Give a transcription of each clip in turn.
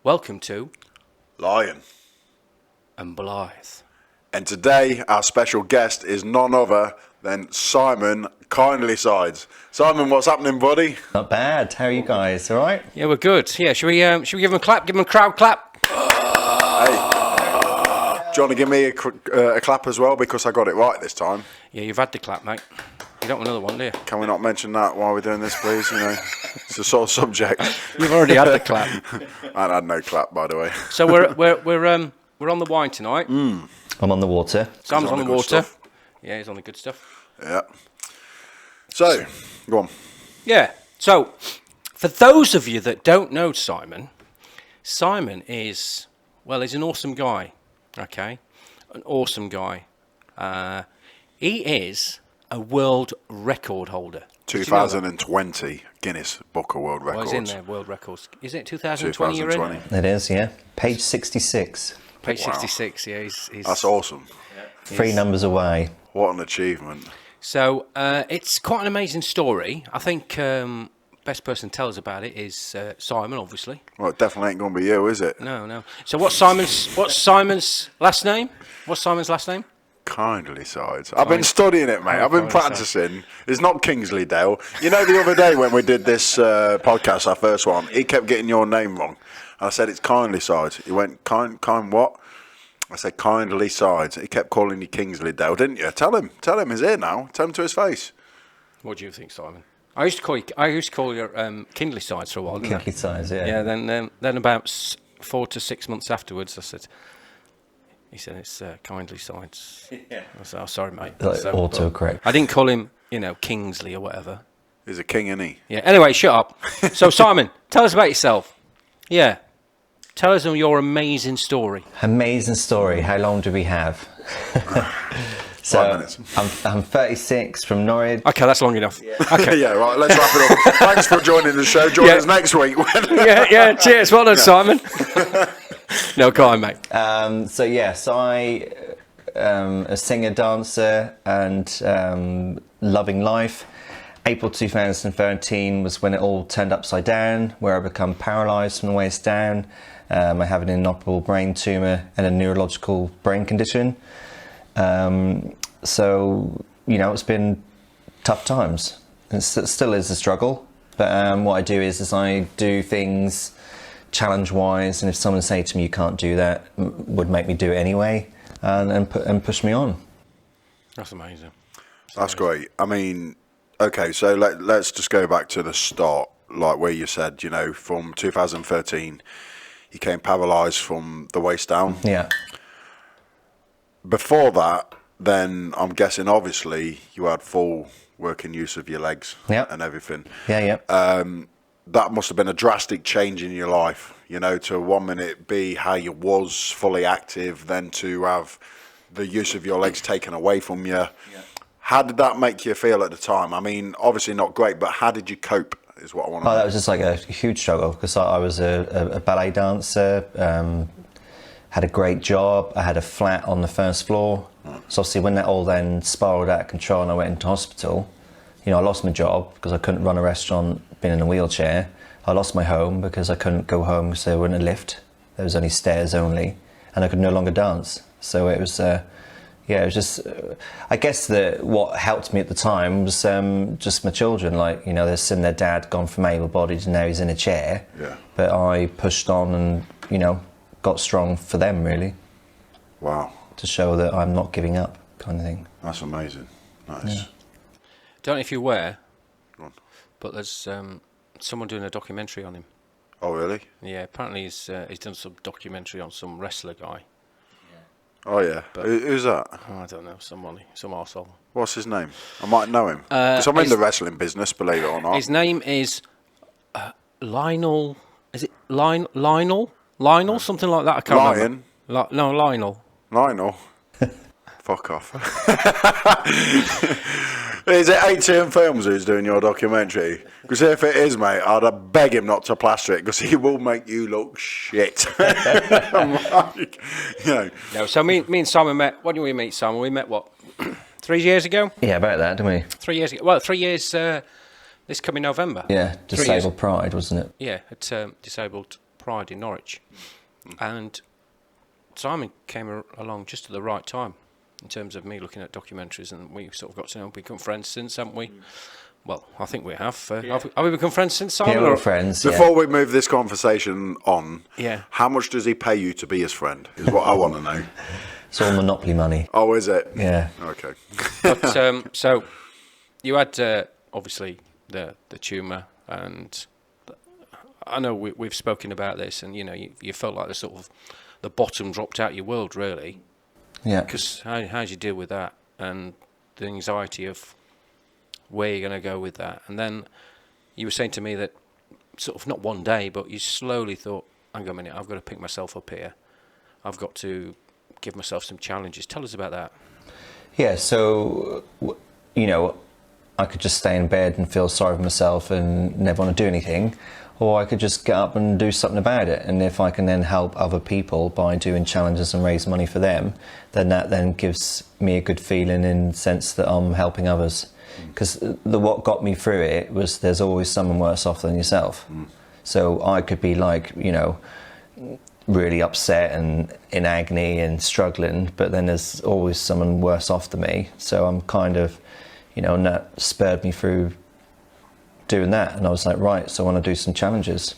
Welcome to Lion. and Blithe. And today our special guest is none other than Simon Kindlysides. Simon, what's happening, buddy? Not bad. How are you guys? All right? Yeah, we're good. Yeah, should we give him a clap? Give him a crowd clap. Hey. Do you want to give me a clap as well, because I got it right this time? Yeah, you've had the clap, mate. You don't want another one, do you? Can we not mention that while we're doing this, please? You know, it's a sort of subject. You've already had the clap. I had no clap, by the way. So we're on the wine tonight. I'm on the water. Sam's on the good water. stuff. Yeah, he's on the good stuff. Yeah. So, go on. Yeah. So, for those of you that don't know Simon is, well, he's an awesome guy. Okay, an awesome guy. He is a world record holder. 2020 Guinness Book of World Well, Records. he's in there, world records. Is it 2020 you're in? 2020. It is, yeah. Page 66. Page Wow. 66, yeah. He's That's awesome. Three numbers away. What an achievement. So it's quite an amazing story. I think best person to tell us about it is Simon, obviously. Well, it definitely ain't going to be you, is it? No. So what's Simon's last name? What's Simon's last name? Kindlysides. I've been studying it, mate. I've been Kindlysides. practicing. It's not Kingsleydale. You know, the other day when we did this podcast, our first one, he kept getting your name wrong. I said, it's Kindlysides. He went, kind what? I said, Kindlysides. He kept calling you Kingsleydale, didn't you? Tell him. He's here now. Tell him to his face. What do you think, Simon? I used to call you Kindleysides for a while, didn't I? Kindleysides, yeah. Yeah. Then about 4 to 6 months afterwards, he said it's Kindleysides. Yeah. I said, oh, sorry, mate. Like autocorrect. I didn't call him, Kingsley or whatever. He's a king, isn't he? Yeah. Anyway, shut up. So Simon, tell us about yourself. Yeah. Tell us your amazing story. Amazing story. How long do we have? 5 minutes. I'm 36 from Norwich. Okay, that's long enough. Yeah. Okay. Yeah, right. Let's wrap it up. Thanks for joining the show. Join us next week. yeah. Cheers. Well done, Simon. No, go on, mate. So I a singer, dancer, and loving life. April 2013 was when it all turned upside down, where I become paralysed from the waist down. I have an inoperable brain tumour and a neurological brain condition. So, it's been tough times. It still is a struggle. But what I do is I do things challenge-wise, and if someone say to me, you can't do that, would make me do it anyway, and push me on. That's amazing. That's great. I mean, okay, so let's just go back to the start, like where you said, from 2013, you came paralysed from the waist down. Yeah. Before that, then I'm guessing obviously you had full working use of your legs and everything. Yeah. That must have been a drastic change in your life, to 1 minute be how you was fully active, then to have the use of your legs taken away from you. Yeah. How did that make you feel at the time? I mean, obviously not great, but how did you cope is what I want to know. That was just like a huge struggle, because I was a ballet dancer, had a great job, I had a flat on the first floor. So obviously when that all then spiraled out of control and I went into hospital, I lost my job because I couldn't run a restaurant being in a wheelchair. I lost my home because I couldn't go home because there wasn't a lift. There was only stairs only, and I could no longer dance. So it was, it was just, I guess that what helped me at the time was just my children. Like, they've seen their dad gone from able-bodied and now he's in a chair. Yeah. But I pushed on and, got strong for them, really. Wow. To show that I'm not giving up, kind of thing. That's amazing. Nice. Yeah. Don't know if you're aware, Go on. but there's someone doing a documentary on him. Oh, really? Yeah, apparently he's done some documentary on some wrestler guy. Oh, yeah. But- Who's that? Oh, I don't know, some arsehole. What's his name? I might know him. Because I'm in the wrestling business, believe it or not. His name is Lionel. Is it Lionel? Lionel? Something like that. I can't remember. No, Lionel. Lionel? Fuck off. Is it ATM Films who's doing your documentary? Because if it is, mate, I'd beg him not to plaster it, because he will make you look shit. No, so me and Simon met. When did we meet, Simon? We met, what, 3 years ago? Yeah, about that, didn't we? 3 years ago. Well, 3 years this coming November. Yeah, Disabled Pride, wasn't it? Yeah, at Disabled Pride in Norwich, and Simon came along just at the right time in terms of me looking at documentaries, and we sort of got to know, become friends since, haven't we? Well, I think we have. Have we become friends since, Simon? Yeah, we're friends. Before we move this conversation on, Yeah. how much does he pay you to be his friend? Is what I want to know. It's all Monopoly money. Oh, is it? Yeah. Okay. But so you had obviously the tumour, and I know we've spoken about this, and you felt like the bottom dropped out your world, really. Yeah. Because how do you deal with that, and the anxiety of where you're going to go with that? And then you were saying to me that sort of not one day, but you slowly thought, hang on a minute, I've got to pick myself up here. I've got to give myself some challenges. Tell us about that. Yeah, so, I could just stay in bed and feel sorry for myself and never want to do anything, or I could just get up and do something about it. And if I can then help other people by doing challenges and raise money for them, then that then gives me a good feeling in the sense that I'm helping others. Because what got me through it was there's always someone worse off than yourself. So I could be like, really upset and in agony and struggling, but then there's always someone worse off than me. So I'm kind of, and that spurred me through doing that. And I was like, right, so I want to do some challenges.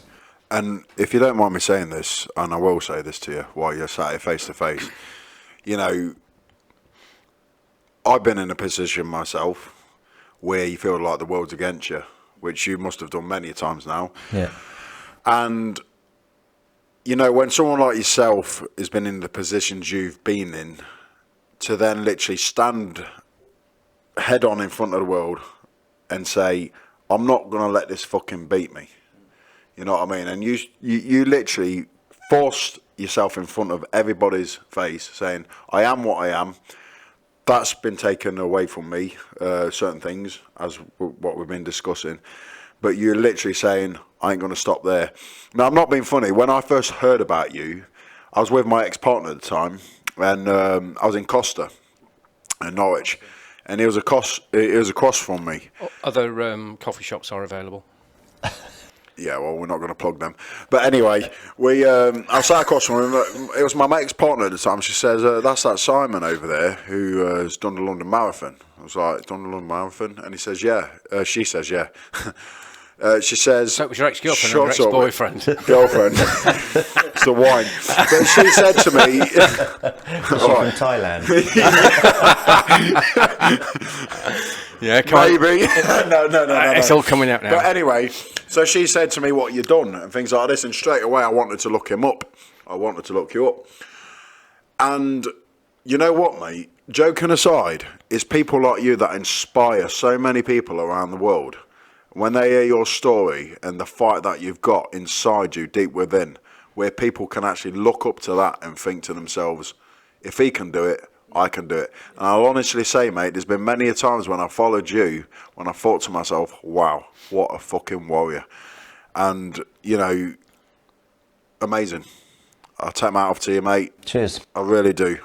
And if you don't mind me saying this, and I will say this to you while you're sat here face to face, I've been in a position myself where you feel like the world's against you, which you must have done many times now. Yeah. And, when someone like yourself has been in the positions you've been in, to then literally stand head on in front of the world and say, I'm not going to let this fucking beat me. You know what I mean? And you literally forced yourself in front of everybody's face saying, I am what I am. That's been taken away from me, certain things, as what we've been discussing. But you're literally saying, I ain't going to stop there. Now, I'm not being funny. When I first heard about you, I was with my ex-partner at the time, and I was in Costa in Norwich, and it was across from me. Other coffee shops are available. Yeah, well, we're not going to plug them. But anyway, I sat across from him. It was my mate's partner at the time. She says, that's that Simon over there who has done the London Marathon. I was like, done the London Marathon? And he says, yeah. She says, yeah. She says... So it was your ex-girlfriend or your ex-boyfriend? Girlfriend. It's the wine. But she said to me... She's from Thailand. Yeah, maybe. No. It's all coming out now. But anyway, so she said to me, what you done? And things like this. And straight away, I wanted to look him up. I wanted to look you up. And you know what, mate? Joking aside, it's people like you that inspire so many people around the world. When they hear your story and the fight that you've got inside you, deep within, where people can actually look up to that and think to themselves, if he can do it, I can do it. And I'll honestly say, mate, there's been many a times when I followed you, when I thought to myself, wow, what a fucking warrior. And, amazing. I take my hat off to you, mate. Cheers. I really do.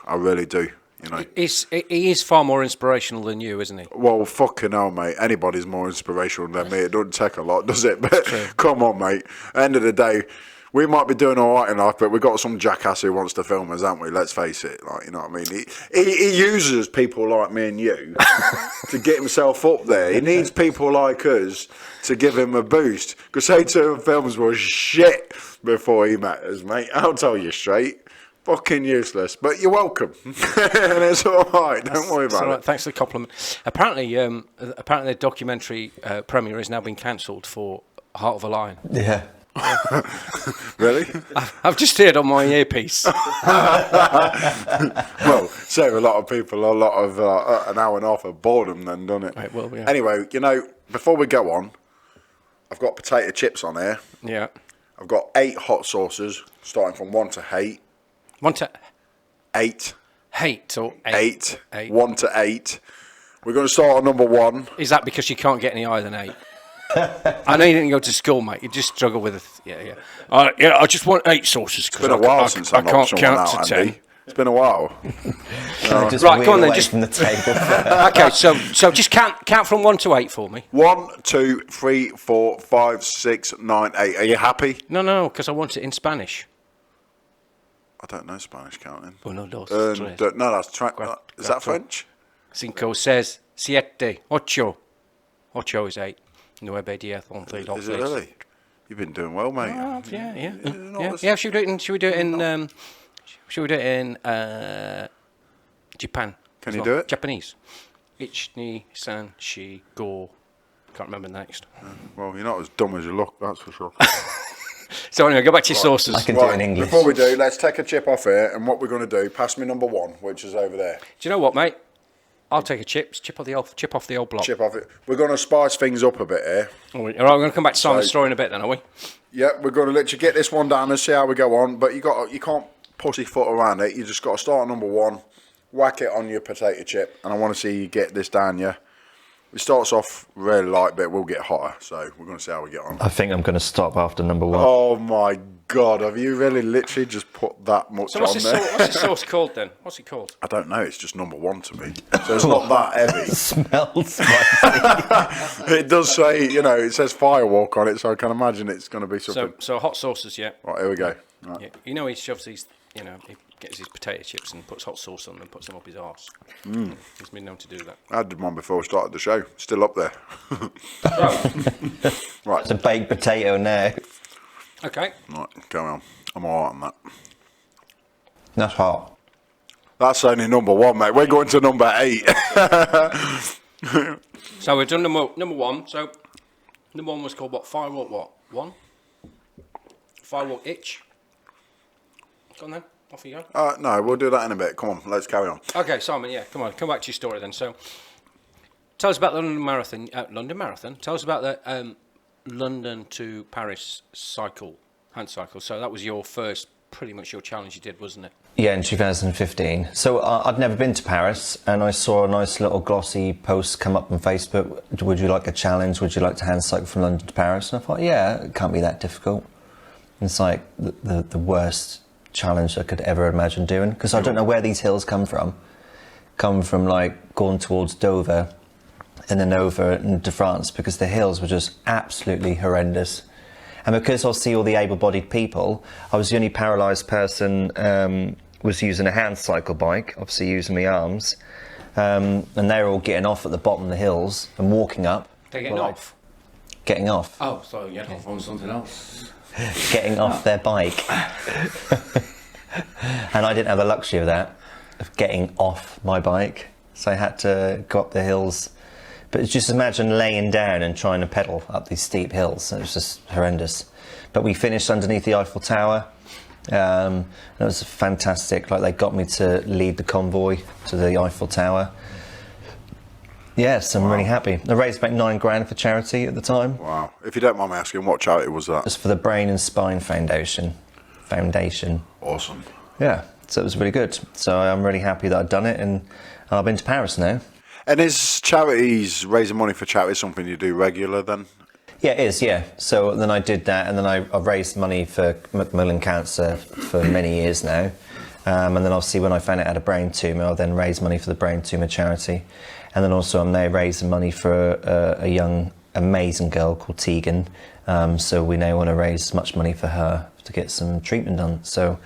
He is far more inspirational than you, isn't he? Well, fucking hell, mate. Anybody's more inspirational than me. It doesn't take a lot, does it? But come on, mate. At the end of the day, we might be doing all right in life, but we've got some jackass who wants to film us, haven't we? Let's face it. Like, you know what I mean? He uses people like me and you to get himself up there. He needs people like us to give him a boost. Because they two films were shit before he met us, mate. I'll tell you straight. Fucking useless, but you're welcome. And it's all right. Don't worry about it. Thanks for the compliment. Apparently, the documentary premiere has now been cancelled for Heart of a Lion. Yeah. Really? I've just heard on my earpiece. Well, save a lot of people a lot of an hour and a half of boredom then, doesn't it? Right, well, yeah. Anyway, before we go on, I've got potato chips on here. Yeah. I've got 8 hot sauces, starting from 1 to 8. 1 to 8. Hate or 8? 8. 1 to 8. We're going to start on number 1. Is that because you can't get any higher than 8? I know you didn't go to school, mate. You just struggle with it. Yeah. I just want 8 sauces. It's been a while since I knocked someone out, Andy. It's been a while. Just Right, wheel go on then, away just- from the table. Okay, so just count from 1 to 8 for me. 1, 2, 3, 4, 5, 6, 9, 8. Are you happy? No, because I want it in Spanish. I don't know Spanish counting. Uno, dos, And, tres, no, that's is that cuatro. French? cinco, seis, siete, ocho. Ocho is 8. Nueve, diez, once, dos, Is it tres. really? You've been doing well, mate. Yeah. Should we do it in Japan? Can as you well? do it? Japanese. Ich, ni, san, shi, go. Can't remember the next. Well, you're not as dumb as you look, that's for sure. So anyway, go back to your sources. I can do it in English. Before we do, let's take a chip off here, and what we're going to do, pass me number 1, which is over there. Do you know what, mate? I'll take a chip off the old block. Chip off it. We're going to spice things up a bit here. All right, we're going to come back to Simon's So- story in a bit then, are we? Yeah, we're going to literally get this one down and see how we go on, but you can't pussyfoot around it. You just got to start at number 1, whack it on your potato chip, and I want to see you get this down, yeah? It starts off really light, but we'll get hotter, so we're going to see how we get on. I think I'm going to stop after number 1. Oh my God, have you really literally just put that much So on what's there? this sauce called then? What's it called? I don't know, it's just number 1 to me. So it's not that heavy. Smells spicy. It does say, it says Firewalk on it, so I can imagine it's going to be something. So hot sauces, yeah. Right, here we go. Right. Yeah. He shoves these, he gets his potato chips and puts hot sauce on them and puts them up his arse. He's been known to do that. I did one before we started the show. Still up there. Right. It's a baked potato now. Okay. Right, carry on. I'm alright on that. That's hot. That's only number 1, mate. We're going to number 8. So we've done number 1. So number 1 was called what? Firewalk what? 1? Firewalk itch. Go on then. Off you go. No, we'll do that in a bit. Come on, let's carry on. Okay, Simon, yeah, come on. Come back to your story then. So tell us about the London Marathon. Tell us about the London to Paris hand cycle. So that was your first, pretty much your challenge you did, wasn't it? Yeah, in 2015. So I'd never been to Paris, and I saw a nice little glossy post come up on Facebook. Would you like a challenge? Would you like to hand cycle from London to Paris? And I thought, yeah, it can't be that difficult. And it's like the worst challenge I could ever imagine doing, because I don't know where these hills come from. Come from like going towards Dover and then over into France, because the hills were just absolutely horrendous. And because I see all the able-bodied people, I was the only paralysed person was using a hand cycle bike, obviously using my arms, and they were all getting off at the bottom of the hills and walking up. They're getting off. Getting off. Oh, sorry, yeah, off on something else. Getting off their bike. And I didn't have the luxury of that, of getting off my bike. So I had to go up the hills. But just imagine laying down and trying to pedal up these steep hills. It was just horrendous. But we finished underneath the Eiffel Tower. And it was fantastic. Like, they got me to lead the convoy to the Eiffel Tower. Yes, I'm really happy. I raised about £9,000 for charity at the time. Wow. If you don't mind me asking, what charity was that? It's for the Brain and Spine Foundation. Awesome. Yeah, so it was really good. So I'm really happy that I've done it, and I've been to Paris now. And is charities, raising money for charity, something you do regular then? Yeah, it is, yeah. So then I did that, and then I've raised money for Macmillan Cancer for many years now. And then obviously when I found out I had a brain tumour, I then raised money for the brain tumour charity. And then also I'm now raising money for a young, amazing girl called Tegan. So we now want to raise as much money for her to get some treatment done. So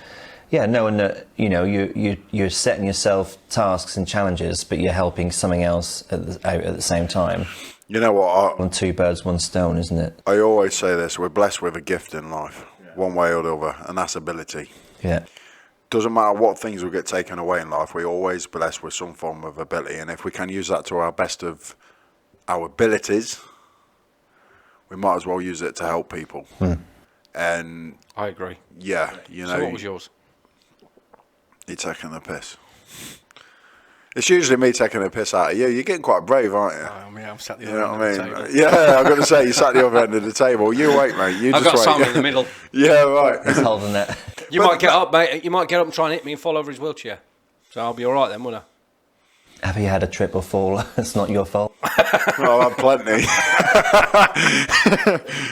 yeah, knowing that, you're setting yourself tasks and challenges, but you're helping something else out at the same time. You know what? On 2 birds, 1 stone, isn't it? I always say this, we're blessed with a gift in life, one way or the other, and that's ability. Yeah. Doesn't matter what things will get taken away in life, we're always blessed with some form of ability, and if we can use that to our best of our abilities, we might as well use it to help people. And I agree. yeah, So what was yours? You're taking the piss. It's usually me taking the piss out of you. You're getting quite brave, aren't you? I mean, I'm sat the You other know end what I of the mean? table. Yeah, I'm going to say, you sat the other end of the table. You wait, mate. You I've just got wait. Simon in the middle. Yeah, right. He's holding that. You might get up, mate. You might get up and try and hit me and fall over his wheelchair. So I'll be all right then, won't I? Have you had a trip or fall? It's not your fault. Oh, I've had plenty.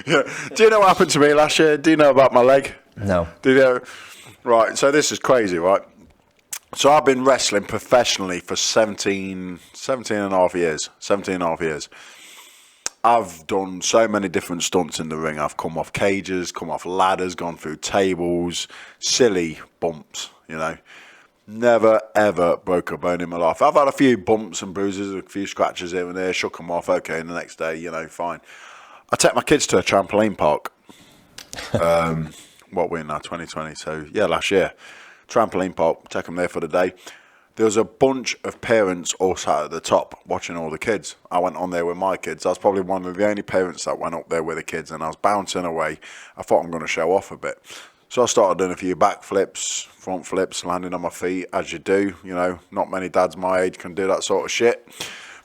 Yeah. Do you know what happened to me last year? Do you know about my leg? No. Do you know? Right, so this is crazy, right? So I've been wrestling professionally for 17 and a half years. 17 and a half years. I've done so many different stunts in the ring. I've come off cages, come off ladders, gone through tables, silly bumps, you know. Never, ever broke a bone in my life. I've had a few bumps and bruises, a few scratches here and there, shook them off, okay, and the next day, you know, fine. I take my kids to a trampoline park. What we're in now, 2020, so yeah, last year. Trampoline park, take them there for the day. There was a bunch of parents all sat at the top watching all the kids. I went on there with my kids. I was probably one of the only parents that went up there with the kids, and I was bouncing away. I thought I'm going to show off a bit. So I started doing a few back flips, front flips, landing on my feet, as you do. You know, not many dads my age can do that sort of shit.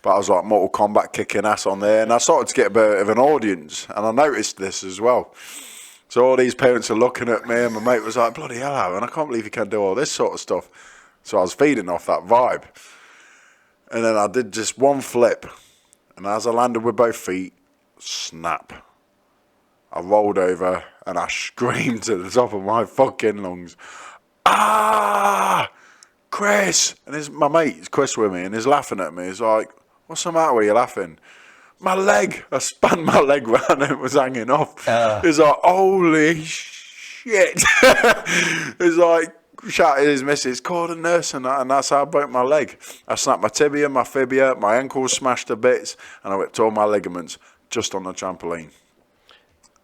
But I was like Mortal Kombat kicking ass on there, and I started to get a bit of an audience, and I noticed this as well. So all these parents are looking at me, and my mate was like, bloody hell, Aaron, I can't believe you can do all this sort of stuff. So I was feeding off that vibe. And then I did just one flip, and as I landed with both feet, snap. I rolled over, and I screamed to the top of my fucking lungs, ah, Chris! And my mate's Chris with me, and he's laughing at me. He's like, what's the matter with you laughing? My leg. I spun my leg round and it was hanging off. He's like, holy shit. He's like, shouted his missus, called a nurse, and that's how I broke my leg. I snapped my tibia, my fibia, my ankles smashed to bits, and I ripped all my ligaments just on the trampoline.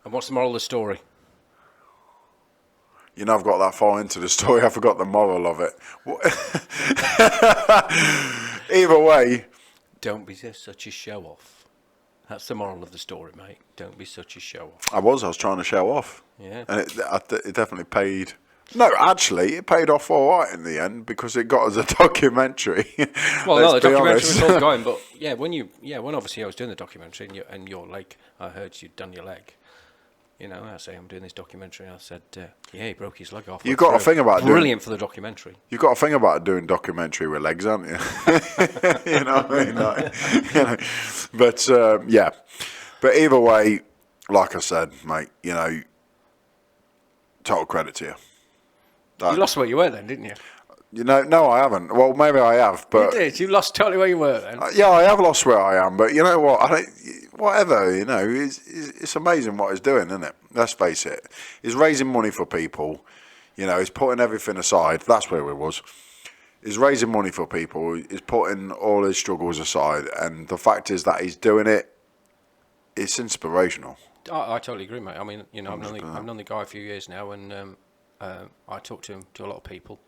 And what's the moral of the story? You know, I've got that far into the story, I forgot the moral of it. Either way. Don't be such a show-off. That's the moral of the story, mate. Don't be such a show-off. I was trying to show off. Yeah. And it definitely paid. No, actually, it paid off all right in the end because it got us a documentary. Well, no, the documentary was all going, but yeah, when obviously I was doing the documentary and your leg, I heard you'd done your leg. You know, I say I'm doing this documentary. And I said, yeah, he broke his leg off. You got a thing about brilliant for the documentary. You got a thing about doing documentary with legs, haven't you? You know what I mean? Like, you know. But yeah, but either way, like I said, mate, you know, total credit to you. You lost where you were then, didn't you? You know, no, I haven't. Well, maybe I have, but you did. You lost totally where you were then. Yeah, I have lost where I am, but you know what? Whatever, you know, it's amazing what he's doing, isn't it? Let's face it. He's raising money for people. You know, he's putting everything aside. That's where he was. He's raising money for people. He's putting all his struggles aside, and the fact is that he's doing it. It's inspirational. I totally agree, mate. I mean, you know, I've known the guy a few years now, and I talk to him to a lot of people.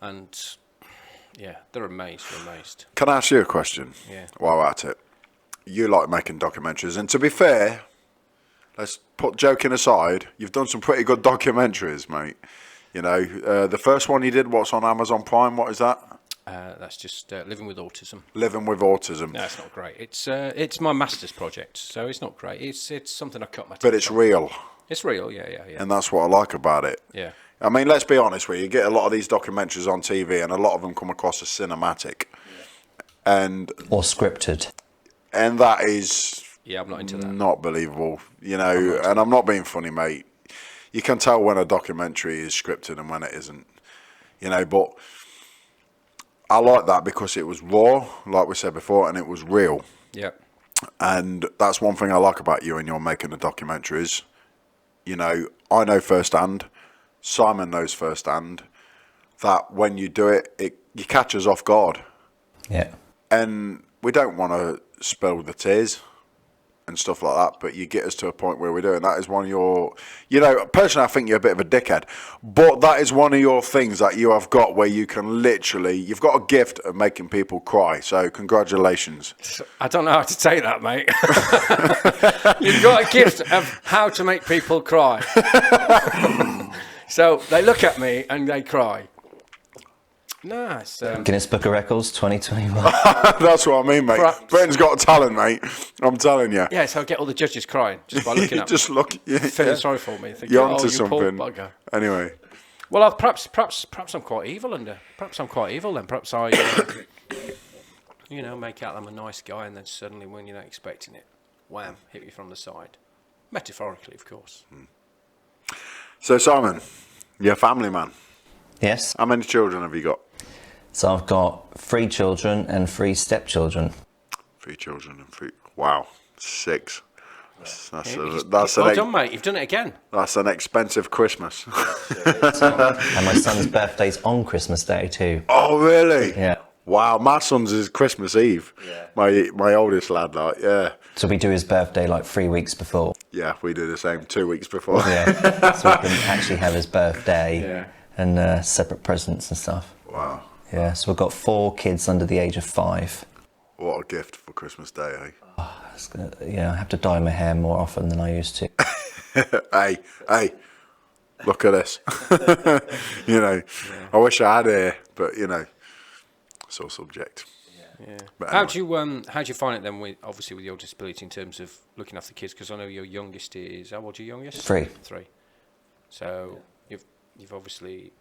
And, yeah, they're amazed. Can I ask you a question? Yeah. While we're at it. You like making documentaries. And to be fair, let's put joking aside, you've done some pretty good documentaries, mate. You know, the first one you did, what's on Amazon Prime, what is that? That's just Living with Autism. Living with Autism. No, it's not great. It's my master's project, so it's not great. It's something I cut my teeth But it's on. real. It's real, yeah. And that's what I like about it. Yeah. I mean, let's be honest with you. You get a lot of these documentaries on TV, and a lot of them come across as cinematic, or scripted, and that is I'm not into that. Not believable, you know. And I'm not being funny, mate. You can tell when a documentary is scripted and when it isn't, you know. But I like that because it was raw, like we said before, and it was real. Yeah. And that's one thing I like about you when you're making the documentaries. You know, I know firsthand. Simon knows firsthand that when you do it, you catch us off guard. Yeah. And we don't want to spill the tears and stuff like that, but you get us to a point where we do, and that is one of your, you know, personally I think you're a bit of a dickhead, but that is one of your things that you have got where you can literally, you've got a gift of making people cry, so congratulations. I don't know how to take that, mate. You've got a gift of how to make people cry. So they look at me and they cry. Nice. Guinness Book of Records 2021. That's what I mean, mate. Perhaps. Britain's got talent, mate. I'm telling you. Yeah, so I get all the judges crying just by looking at Just me. look. Yeah, Feeling sorry for me. Thinking, you're onto you something. poor bugger. Anyway. Well, perhaps I'm quite evil, and perhaps I'm quite evil. Then perhaps I, you know, make out I'm a nice guy, and then suddenly, when you're not expecting it, wham, hit you from the side. Metaphorically, of course. So, Simon, you're a family man. Yes. How many children have you got? So I've got 3 children and 3 stepchildren. 3 children and 3. Wow, 6. That's Well done, mate. You've done it again. That's an expensive Christmas. And my son's birthday's on Christmas Day too. Oh, really? Yeah. Wow, my son's is Christmas Eve. Yeah. My oldest lad, like, yeah. So we do his birthday like 3 weeks before. Yeah, we do the same 2 weeks before. Yeah. So we can actually have his birthday and separate presents and stuff. Wow. Yeah, so we've got 4 kids under the age of 5. What a gift for Christmas Day, eh? I have to dye my hair more often than I used to. Hey, look at this. I wish I had hair, but it's all subject. Yeah. But How anyway. do you find it then with your disability in terms of looking after kids? Because I know your youngest is, how old's your youngest? 3. 3. So you've obviously.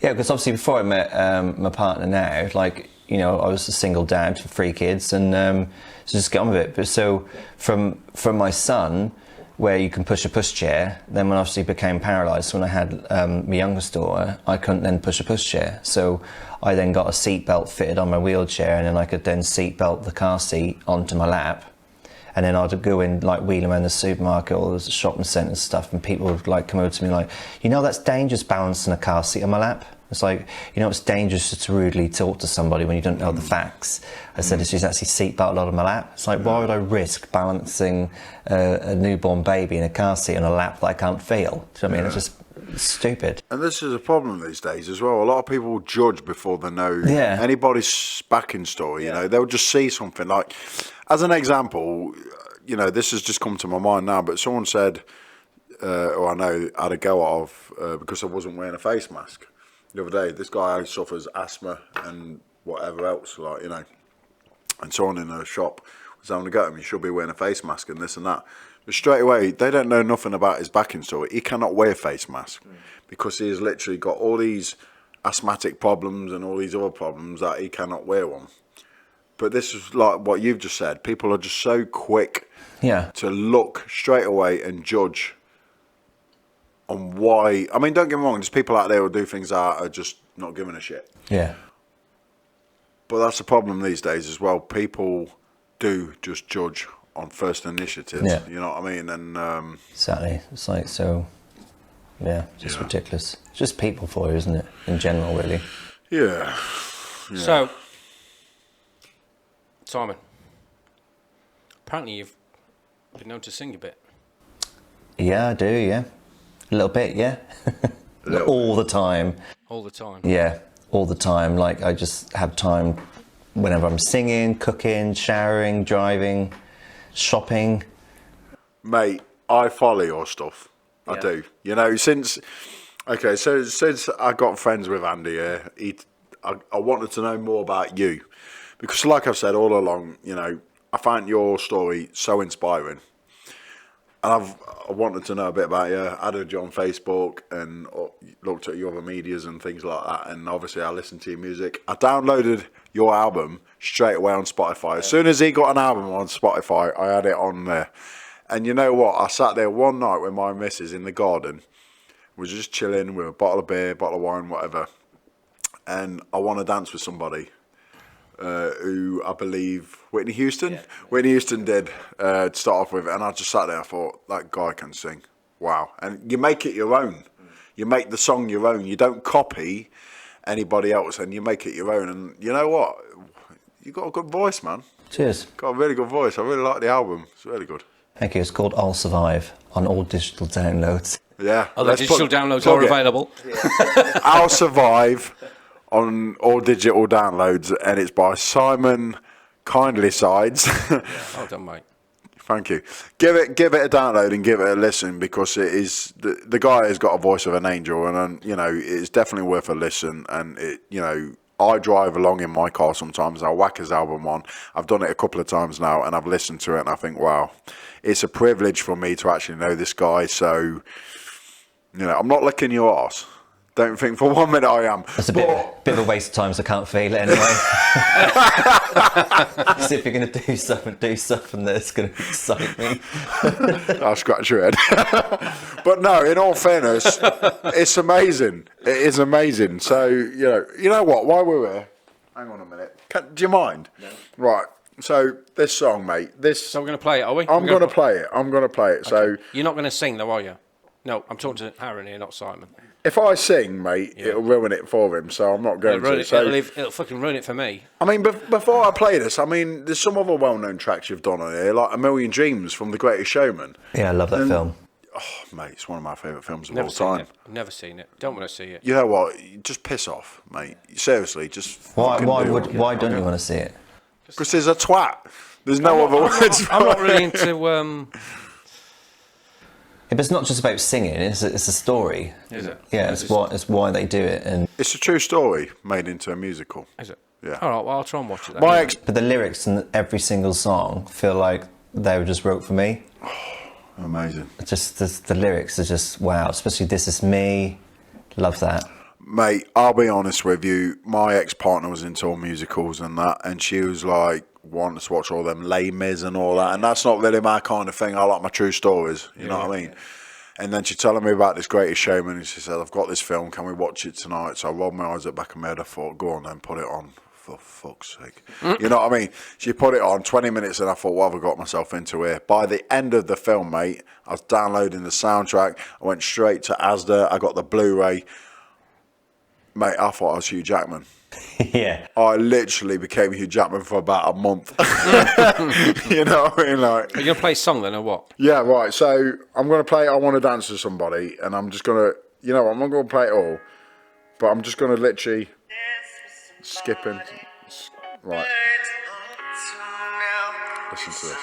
Yeah, because obviously before I met my partner now, I was a single dad for 3 kids, and so just get on with it. But so from my son, where you can push a pushchair, then when I obviously became paralysed, when I had my youngest daughter, I couldn't then push a pushchair. So I then got a seat belt fitted on my wheelchair, and then I could then seat belt the car seat onto my lap. And then I'd go in, wheel around the supermarket or the shopping centre and stuff, and people would come over to me that's dangerous balancing a car seat on my lap. It's it's dangerous to rudely talk to somebody when you don't know the facts. I said, it's just actually seatbelt on my lap. It's why would I risk balancing a newborn baby in a car seat on a lap that I can't feel? Do you know what I mean? It's just stupid. And this is a problem these days as well. A lot of people judge before they know anybody's backing story. They'll just see something. As an example, this has just come to my mind now, but someone said, or I know, I had a go of because I wasn't wearing a face mask. The other day, this guy suffers asthma and whatever else, and someone in a shop was having a go at him, you should be wearing a face mask and this and that. But straight away, they don't know nothing about his backing story. He cannot wear a face mask because he has literally got all these asthmatic problems and all these other problems that he cannot wear one. But this is like what you've just said. People are just so quick to look straight away and judge on why. I mean, don't get me wrong, there's people out there who do things that are just not giving a shit. Yeah. But that's the problem these days as well. People do just judge on first initiatives. Yeah. You know what I mean? And Exactly. It's ridiculous. It's just people for you, isn't it? In general, really. Yeah. So, Simon, apparently you've been known to sing a bit. Yeah, I do, yeah. A little bit, yeah. All the time. All the time? Yeah, all the time. I just have time whenever I'm singing, cooking, showering, driving, shopping. Mate, I follow your stuff. I do. Since I got friends with Andy here, I wanted to know more about you. Because like I've said all along, I find your story so inspiring. And I wanted to know a bit about you. I added you on Facebook and looked at your other medias and things like that. And obviously I listened to your music. I downloaded your album straight away on Spotify. As soon as he got an album on Spotify, I had it on there. And you know what? I sat there one night with my missus in the garden. We were just chilling with a bottle of beer, bottle of wine, whatever. And I want to dance with somebody. Who I believe Whitney Houston. Whitney Houston did to start off with, and I just sat there and thought, that guy can sing. Wow. And you make it your own. You make the song your own. You don't copy anybody else, and you make it your own. And you know what? You got a good voice, man. Cheers. Got a really good voice. I really like the album. It's really good. Thank you. It's called I'll Survive on all digital downloads. Yeah. Other digital downloads are available. I'll Survive on all digital downloads, and it's by Simon Kindlysides. Well done, mate. Thank you. Give it a download and give it a listen, because it is the guy has got a voice of an angel, and it's definitely worth a listen. And I drive along in my car sometimes. I'll whack his album on. I've done it a couple of times now, and I've listened to it, and I think, wow, it's a privilege for me to actually know this guy. So, I'm not licking your arse. Don't think for 1 minute I am. It's a bit of a waste of time, so I can't feel it anyway. So if you're going to do something that's going to excite me. I'll scratch your head. But no, in all fairness, it's amazing. It is amazing. So, you know what? While we're here, hang on a minute. Do you mind? No. Right. So this song, mate. So we're going to play it, are we? I'm going to play it. Okay. So you're not going to sing, though, are you? No, I'm talking to Aaron here, not Simon. if I sing, mate, it'll ruin it for him. So I'm not going to. So it'll fucking ruin it for me. I mean, before I play this, I mean, there's some other well-known tracks you've done on here, like A Million Dreams from The Greatest Showman. Yeah, I love that film. Oh, mate, it's one of my favourite films of all Never seen time. it. I've never seen it. Don't want to see it. You know what? Just piss off, mate. Seriously, just Why fucking don't you want to see it? Because there's a twat. There's no other words. I'm not really into. Yeah, but it's not just about singing. It's a story. Is it? Yeah, it's why they do it, and It's a true story made into a musical. Is it? Yeah. All right. Well, I'll try and watch it. Then. but the lyrics in every single song feel like they were just wrote for me. Amazing. It's just the lyrics are just wow. Especially "This Is Me," love that. Mate, I'll be honest with you. My ex-partner was into all musicals and that, and she was like, wanting to watch all them Les Mis and all that, and that's not really my kind of thing. I like my true stories, you know what I mean? Yeah. And then she telling me about this Greatest Showman, and she said, I've got this film, can we watch it tonight? So I rolled my eyes at the back of my head, I thought, go on then, put it on, for fuck's sake. You know what I mean? She put it on, 20 minutes, and I thought, what have I got myself into here? By the end of the film, mate, I was downloading the soundtrack, I went straight to Asda, I got the Blu-ray. Mate, I thought I was Hugh Jackman. Yeah. I literally became Hugh Jackman for about a month. You know what I mean? Like, Are you going to play a song then, or what? yeah, right. So I'm going to play I Want to Dance to Somebody, and I'm just going to, I'm not going to play it all, but I'm just going to literally skip in. Right. Listen to this.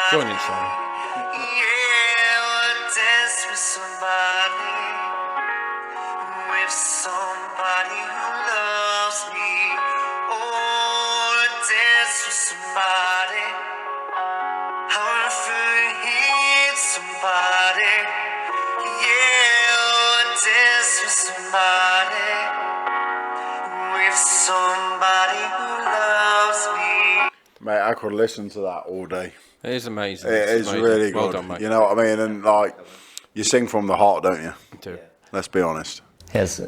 Join in, Simon. Somebody who loves me. Oh, dance with somebody. I wanna feel somebody. Yeah, dance with somebody. With somebody who loves me. Mate, I could listen to that all day. It is amazing. It is really well good. done, mate. You know what I mean? And like, you sing from the heart, don't you? I do. Let's be honest. Yes,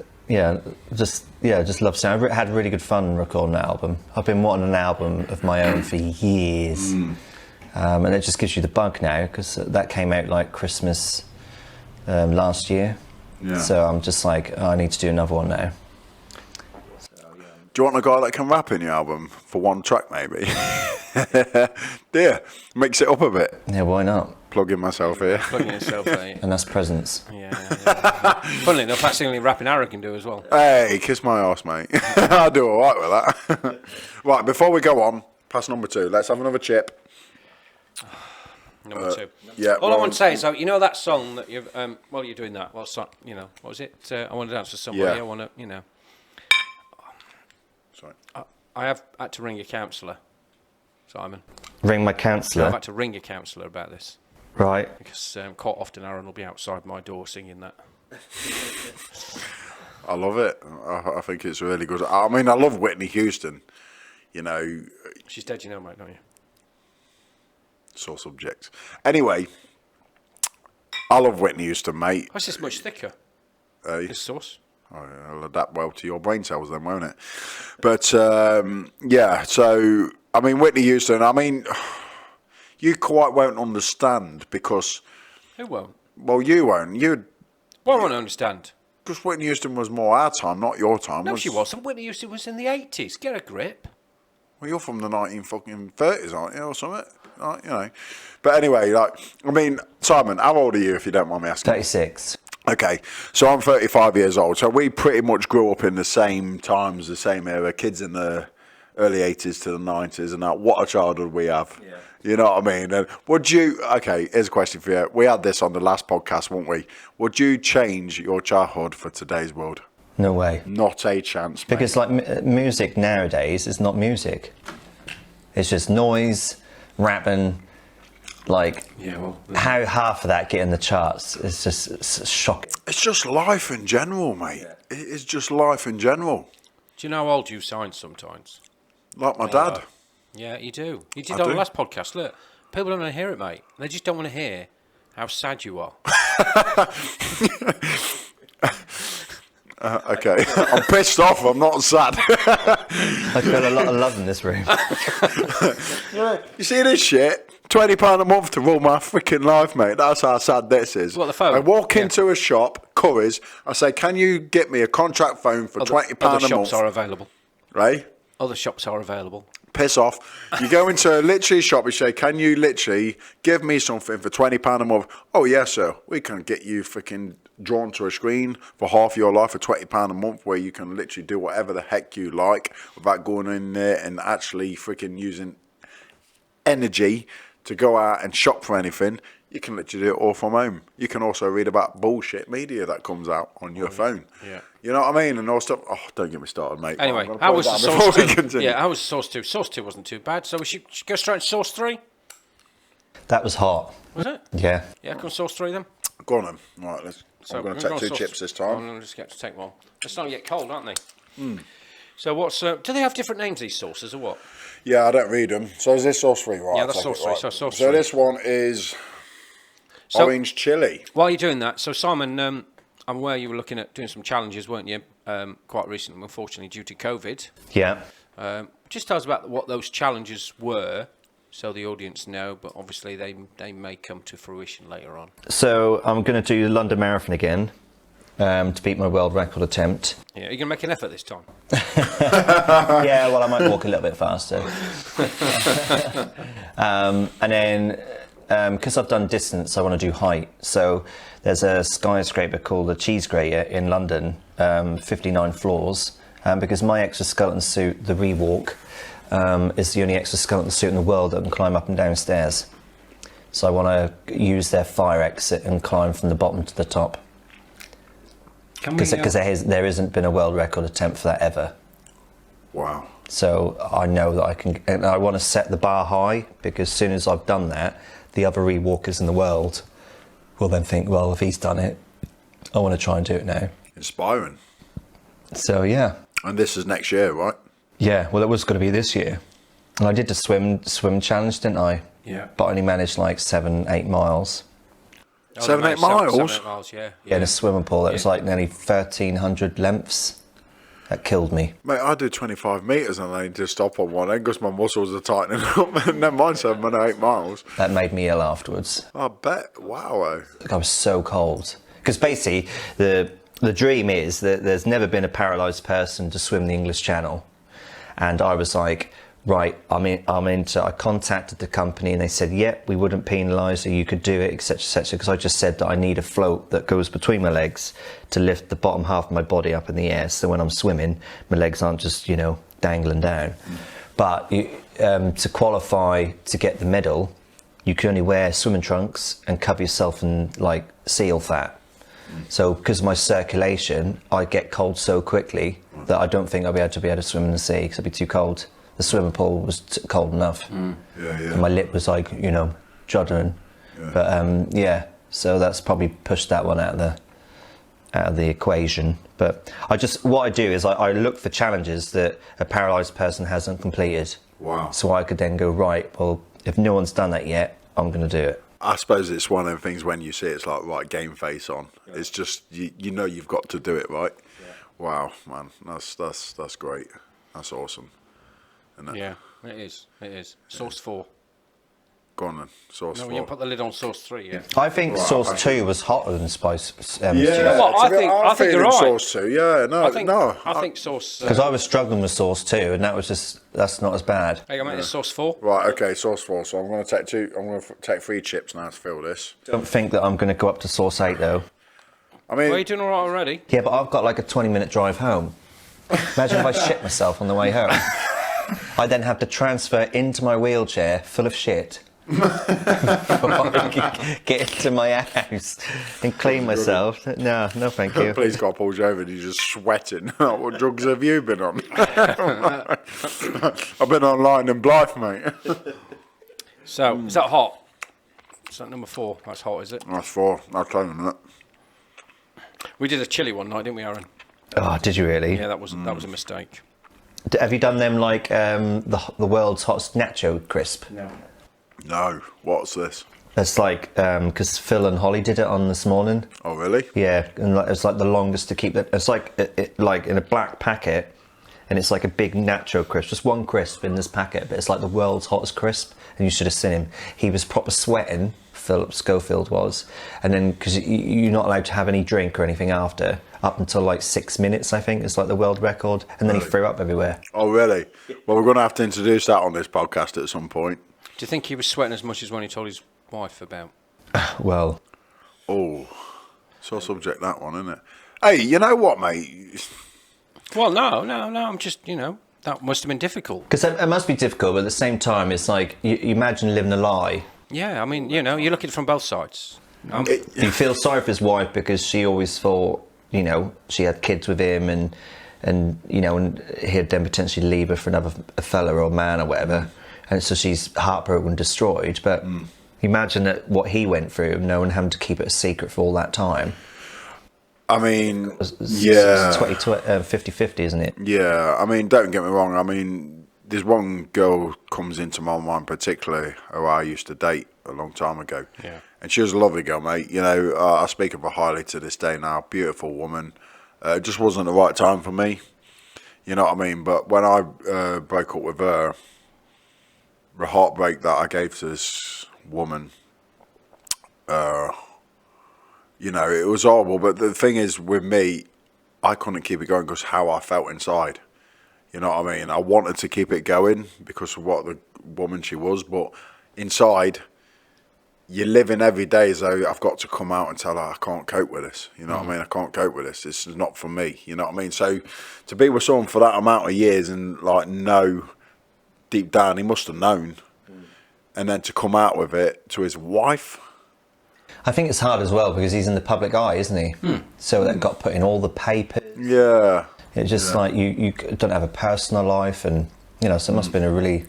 just love sound. I had really good fun recording that album. I've been wanting an album of my own for years, and it just gives you the bug now because that came out like Christmas last year. Yeah. So I'm just like, I need to do another one now. Do you want a guy that can rap in your album for one track, maybe? Yeah, mix it up a bit. Yeah, why not? Plugging myself here. Plugging yourself there. And that's presents. Yeah. Funnily enough, that's the only rapping Aaron can do as well. Hey, kiss my arse, mate. I'll do all right with that. Right, before we go on, past number 2, let's have another chip. Number 2. Yeah. All I want to say is, that song that you've, while you're doing that, what was it? I want to dance with somebody. Yeah. I want to, Sorry. I have had to ring a counsellor, Simon. Ring my I've counsellor. had to ring a counsellor about this. Right. Because quite often Aaron will be outside my door singing that. I love it. I think it's really good. I mean, I love Whitney Houston. She's dead, mate, don't you? Sore subject. Anyway, I love Whitney Houston, mate. That's just much thicker. This sauce. It'll adapt well to your brain cells then, won't it? But, yeah, so, I mean, Whitney Houston, you quite won't understand because... Who won't? Well, you won't. Well, I won't understand. Because Whitney Houston was more our time, not your time. No, she wasn't. Whitney Houston was in the 80s. Get a grip. Well, you're from the 1930s, aren't you, or something? But anyway, Simon, how old are you, if you don't mind me asking? 36. Okay, so I'm 35 years old. So we pretty much grew up in the same times, the same era. Kids in the early 80s to the 90s, and that, what a childhood we have. Yeah. You know what I mean? And would you, okay, here's a question for you. We had this on the last podcast, won't we? Would you change your childhood for today's world? No way. Not a chance, mate. Because like music nowadays is not music. It's just noise, rapping, like how half of that get in the charts is just shocking. It's just life in general, mate. Yeah. It is just life in general. Do you know how old you sound sometimes? Like my dad. Yeah, you do. You did on the last podcast. Look, people don't want to hear it, mate. They just don't want to hear how sad you are. Okay, I'm pissed off. I'm not sad. I feel a lot of love in this room. You see this shit? £20 a month to rule my freaking life, mate. That's how sad this is. What, the phone? I walk into a shop, Curry's. I say, "Can you get me a contract phone for £20 a month?" Other shops are available. Right? Other shops are available. Piss off. You go into literally a shop, you say, "Can you literally give me something for £20 a month?" "Oh, yes, sir. We can get you freaking drawn to a screen for half your life for £20 a month, where you can literally do whatever the heck you like without going in there and actually freaking using energy to go out and shop for anything. You can literally do it all from home. You can also read about bullshit media that comes out on your phone. Yeah. You know what I mean? And all stuff. Oh, don't get me started, mate. Anyway, how was the Source 2? Yeah, how was Source 2? Source 2 wasn't too bad, so we should go straight to Source 3? That was hot. Was it? Yeah. Yeah, come Source 3 then. Go on then. Right, I'm going to take two chips this time. I'm going to just get to take one. They're starting to get cold, aren't they? Mm. So what's... do they have different names, these sauces, or what? Yeah, I don't read them. So is this Source 3, right? Yeah, that's Source 3. Right. So Source 3. So this one is orange chili. While you're doing that, so Simon, I'm aware you were looking at doing some challenges, weren't you, quite recently, unfortunately, due to COVID. Yeah. Just tell us about what those challenges were, so the audience know, but obviously they may come to fruition later on. So I'm going to do the London Marathon again to beat my world record attempt. Yeah, are you going to make an effort this time? Yeah, well, I might walk a little bit faster. And then, because I've done distance, I want to do height. So there's a skyscraper called the Cheese Grater in London, 59 floors, because my exoskeleton suit, the Rewalk, is the only exoskeleton suit in the world that can climb up and down stairs. So I want to use their fire exit and climb from the bottom to the top. Because there isn't been a world record attempt for that ever. Wow. So I know that I can, and I want to set the bar high, because as soon as I've done that, the other rewalkers in the world will then think, well, if he's done it, I want to try and do it now. Inspiring. So yeah. And this is next year, right? Yeah, well, it was going to be this year. And I did the swim challenge, didn't I? Yeah. But I only managed like 7-8 miles. 7-8 miles? 7-8 miles, yeah. Yeah, in a swimming pool that was like nearly 1,300 lengths. That killed me. Mate, I do 25 metres and I need to stop on one end because my muscles are tightening up. Never mind 7-8 miles. That made me ill afterwards. I bet. Wow. I was so cold. Because basically, the dream is that there's never been a paralysed person to swim the English Channel. And I was like, right, I contacted the company and they said, yeah, we wouldn't penalise you, you could do it, etc, etc. Because I just said that I need a float that goes between my legs to lift the bottom half of my body up in the air. So when I'm swimming, my legs aren't just, dangling down. But to qualify to get the medal, you can only wear swimming trunks and cover yourself in like seal fat. So because of my circulation, I get cold so quickly that I don't think I'll be able to swim in the sea because I'd be too cold. The swimming pool was cold enough. And my lip was like, juddering. But so that's probably pushed that one out of the equation. But what I do is I look for challenges that a paralysed person hasn't completed. Wow. So I could then go, right, well, if no one's done that yet, I'm going to do it. I suppose it's one of the things when you see it's like, right, game face on. Yeah. It's just, you know you've got to do it, right? Yeah. Wow, man, that's great. That's awesome. Isn't it? Yeah, it is. Source 4. Go on then, Source 4. No, you put the lid on Source 3, yeah. I think Source 2 was hotter than Spice. I think you're right. Source 2, yeah, I think Source... Because I was struggling with Source 2, and that's not as bad. Hey, I mean, it's Source 4. Right, okay, Source 4. So I'm going to take 3 chips now to fill this. Don't think that I'm going to go up to Source 8, though. I mean... Well, you're doing all right already. Yeah, but I've got like a 20-minute drive home. Imagine if I shit myself on the way home. I then have to transfer into my wheelchair full of shit before I can get into my house and clean myself. No, thank you. Police car pulls you over and you're just sweating. What drugs have you been on? I've been online in Blithe, mate. So, is that hot? Is that number 4? That's hot, is it? That's 4. I'll tell you that. We did a chili one night, didn't we, Aaron? Oh, did you really? Yeah, that was a mistake. Have you done them like the world's hottest nacho crisp? No. No. What's this? It's like because Phil and Holly did it on this morning. Oh, really? Yeah, and it's like the longest to keep it. It's like like in a black packet, and it's like a big nacho crisp, just one crisp in this packet, but it's like the world's hottest crisp. And you should have seen him. He was proper sweating. Philip Schofield was, and then because you're not allowed to have any drink or anything after, up until like 6 minutes, I think, is like the world record, and then he threw up everywhere. Oh, really? Well, we're going to have to introduce that on this podcast at some point. Do you think he was sweating as much as when he told his wife about? Well, Oh, sore subject, that one, isn't it? Hey, you know what, mate? Well, no. I'm just, that must have been difficult. because it must be difficult, but at the same time, it's like you imagine living a lie. Yeah, I mean, you look at it from both sides. You feel sorry for his wife because she always thought, she had kids with him, and he'd then potentially leave her for another fella or man or whatever, and so she's heartbroken, destroyed. But imagine that what he went through, knowing having to keep it a secret for all that time. I mean, It's yeah. 50-50, isn't it? Yeah, I mean, don't get me wrong. I mean, there's one girl comes into my mind particularly who I used to date a long time ago. Yeah. And she was a lovely girl, mate. I speak of her highly to this day now. Beautiful woman. It just wasn't the right time for me. You know what I mean? But when I broke up with her, the heartbreak that I gave to this woman, it was horrible. But the thing is, with me, I couldn't keep it going because how I felt inside. You know what I mean? I wanted to keep it going because of what the woman she was, but inside, you're living every day as though I've got to come out and tell her I can't cope with this. You know what I mean? I can't cope with this. This is not for me. You know what I mean? So to be with someone for that amount of years and know deep down he must have known, and then to come out with it to his wife. I think it's hard as well because he's in the public eye, isn't he? So that got put in all the papers. Yeah. It's just like you don't have a personal life, and so it must have been a really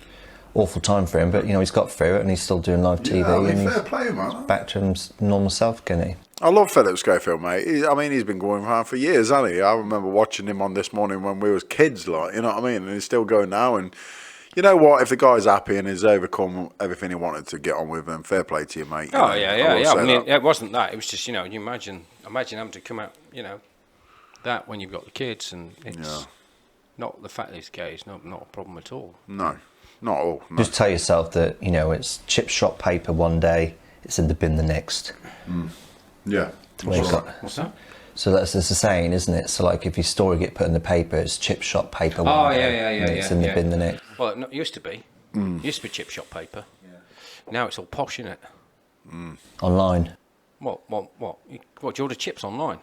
awful time for him. But he's got through it, and he's still doing live TV, and fair he's play, man. back to his normal self, can he? I love Philip Schofield, mate. He's been going around for years, hasn't he? I remember watching him on This Morning when we was kids, you know what I mean? And he's still going now. And you know what? If the guy's happy and he's overcome everything he wanted to get on with, then fair play to you, mate. Oh, yeah. I mean, it wasn't that. It was just, you imagine having to come out, that when you've got the kids, and it's not the fact that he's gay. It's not a problem at all. No, not at all. No. Just tell yourself that it's chip shop paper one day, it's in the bin the next. Yeah. What's that? So that's a saying, isn't it? So like if your story get put in the paper, it's chip shop paper one day, and it's in the bin the next. Well, it used to be. It used to be chip shop paper. Yeah. Now it's all posh, isn't it? Online. What? Do you order chips online?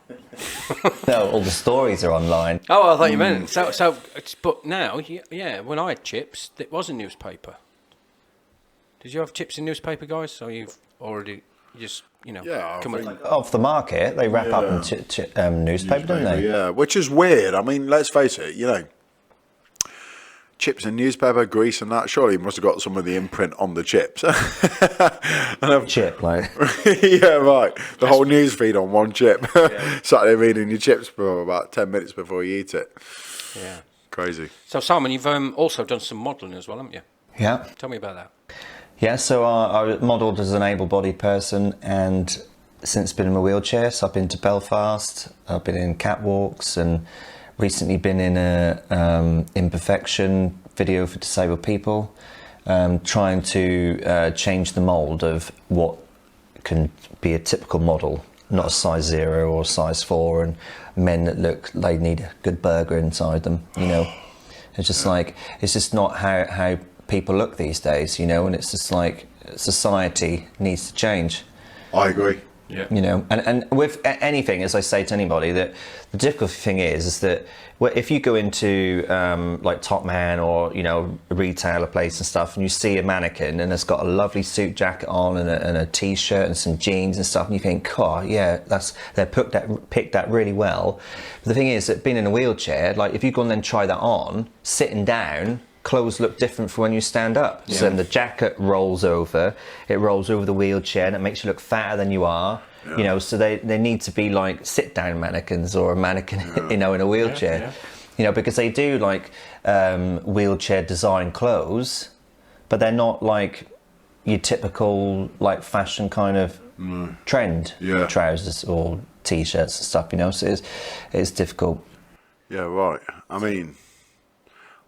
No, all the stories are online. Oh, I thought you meant. But now, when I had chips, it was in newspaper. Did you have chips in newspaper, guys? Or you've already just, Yeah, come I in? think- Off the market, they wrap up in newspaper, don't they? Yeah, which is weird. I mean, let's face it, chips and newspaper, grease and that, surely he must have got some of the imprint on the chips. Chip, like. Yeah, right. The whole news feed on one chip. Sat there reading your chips for about 10 minutes before you eat it. Yeah. Crazy. So, Simon, you've also done some modelling as well, haven't you? Yeah. Tell me about that. Yeah, so I modelled as an able-bodied person, and since been in my wheelchair, so I've been to Belfast, I've been in catwalks, and recently been in a imperfection video for disabled people, trying to change the mould of what can be a typical model, not a size 0 or size 4, and men that look they need a good burger inside them, It's just like, it's just not how people look these days, and it's just like society needs to change. I agree. Yeah. You know, and with anything, as I say to anybody, that the difficult thing is that if you go into like Top Man or, you know, a retailer place and stuff, and you see a mannequin and it's got a lovely suit jacket on and a t-shirt and some jeans and stuff, and you think, oh yeah, they picked that really well. But the thing is that being in a wheelchair, like if you go and then try that on, sitting down, clothes look different from when you stand up. Yeah. So then the jacket rolls over, it rolls over the wheelchair, and it makes you look fatter than you are. Yeah. You know, so they need to be like sit down mannequins or a mannequin, you know, in a wheelchair. Yeah. You know, because they do like wheelchair design clothes, but they're not like your typical like fashion kind of trend trousers or t-shirts and stuff. You know, so it's difficult. Yeah, right. I mean,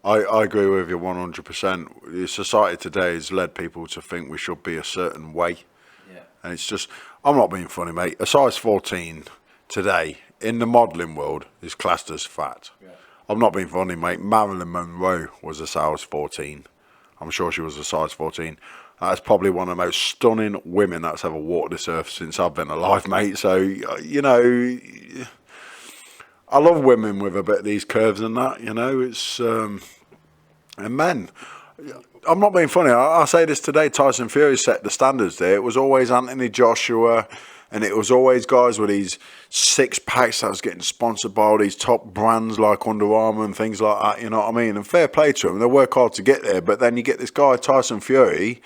I agree with you 100%. The society today has led people to think we should be a certain way. Yeah. And it's just, I'm not being funny, mate. A size 14 today in the modelling world is classed as fat. Yeah. I'm not being funny, mate. Marilyn Monroe was a size 14. I'm sure she was a size 14. That's probably one of the most stunning women that's ever walked this earth since I've been alive, mate. So, you know, I love women with a bit of these curves and that, you know. It's and men, I'm not being funny. I say this today, Tyson Fury set the standards there. It was always Anthony Joshua, and it was always guys with these six packs that was getting sponsored by all these top brands like Under Armour and things like that, you know what I mean? And fair play to them, they work hard to get there. But then you get this guy, Tyson Fury,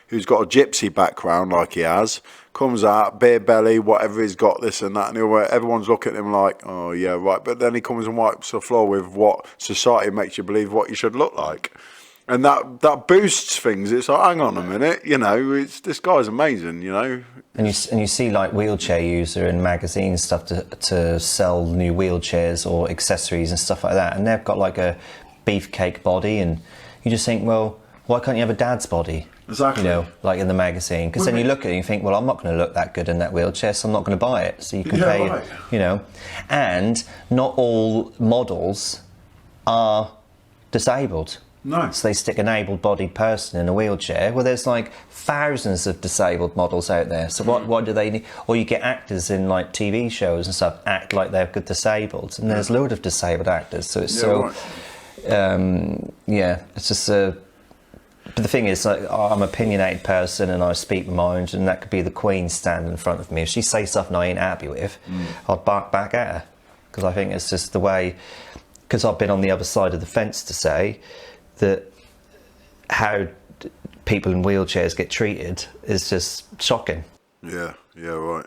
who's got a gypsy background like he has, comes out, bare belly, whatever he's got, this and that, and everyone's looking at him like, oh yeah, right. But then he comes and wipes the floor with what society makes you believe what you should look like. And that boosts things. It's like, hang on a minute, you know, this guy's amazing, you know. And you see like wheelchair user in magazines stuff to sell new wheelchairs or accessories and stuff like that, and they've got like a beefcake body, and you just think, well, why can't you have a dad's body? Exactly. You know, like in the magazine, because then you look at it and you think, well, I'm not going to look that good in that wheelchair, so I'm not going to buy it. So you can pay, right. You know, and not all models are disabled. No. So they stick an able-bodied person in a wheelchair. Well, there's like thousands of disabled models out there. So what do they need? Or you get actors in like TV shows and stuff act like they're good disabled, and there's a load of disabled actors. So it's it's just a. But the thing is, like, I'm an opinionated person and I speak my mind, and that could be the Queen standing in front of me. If she says something I ain't happy with, I'd bark back at her, because I think it's just the way. Because I've been on the other side of the fence to say that how people in wheelchairs get treated is just shocking. Yeah, right.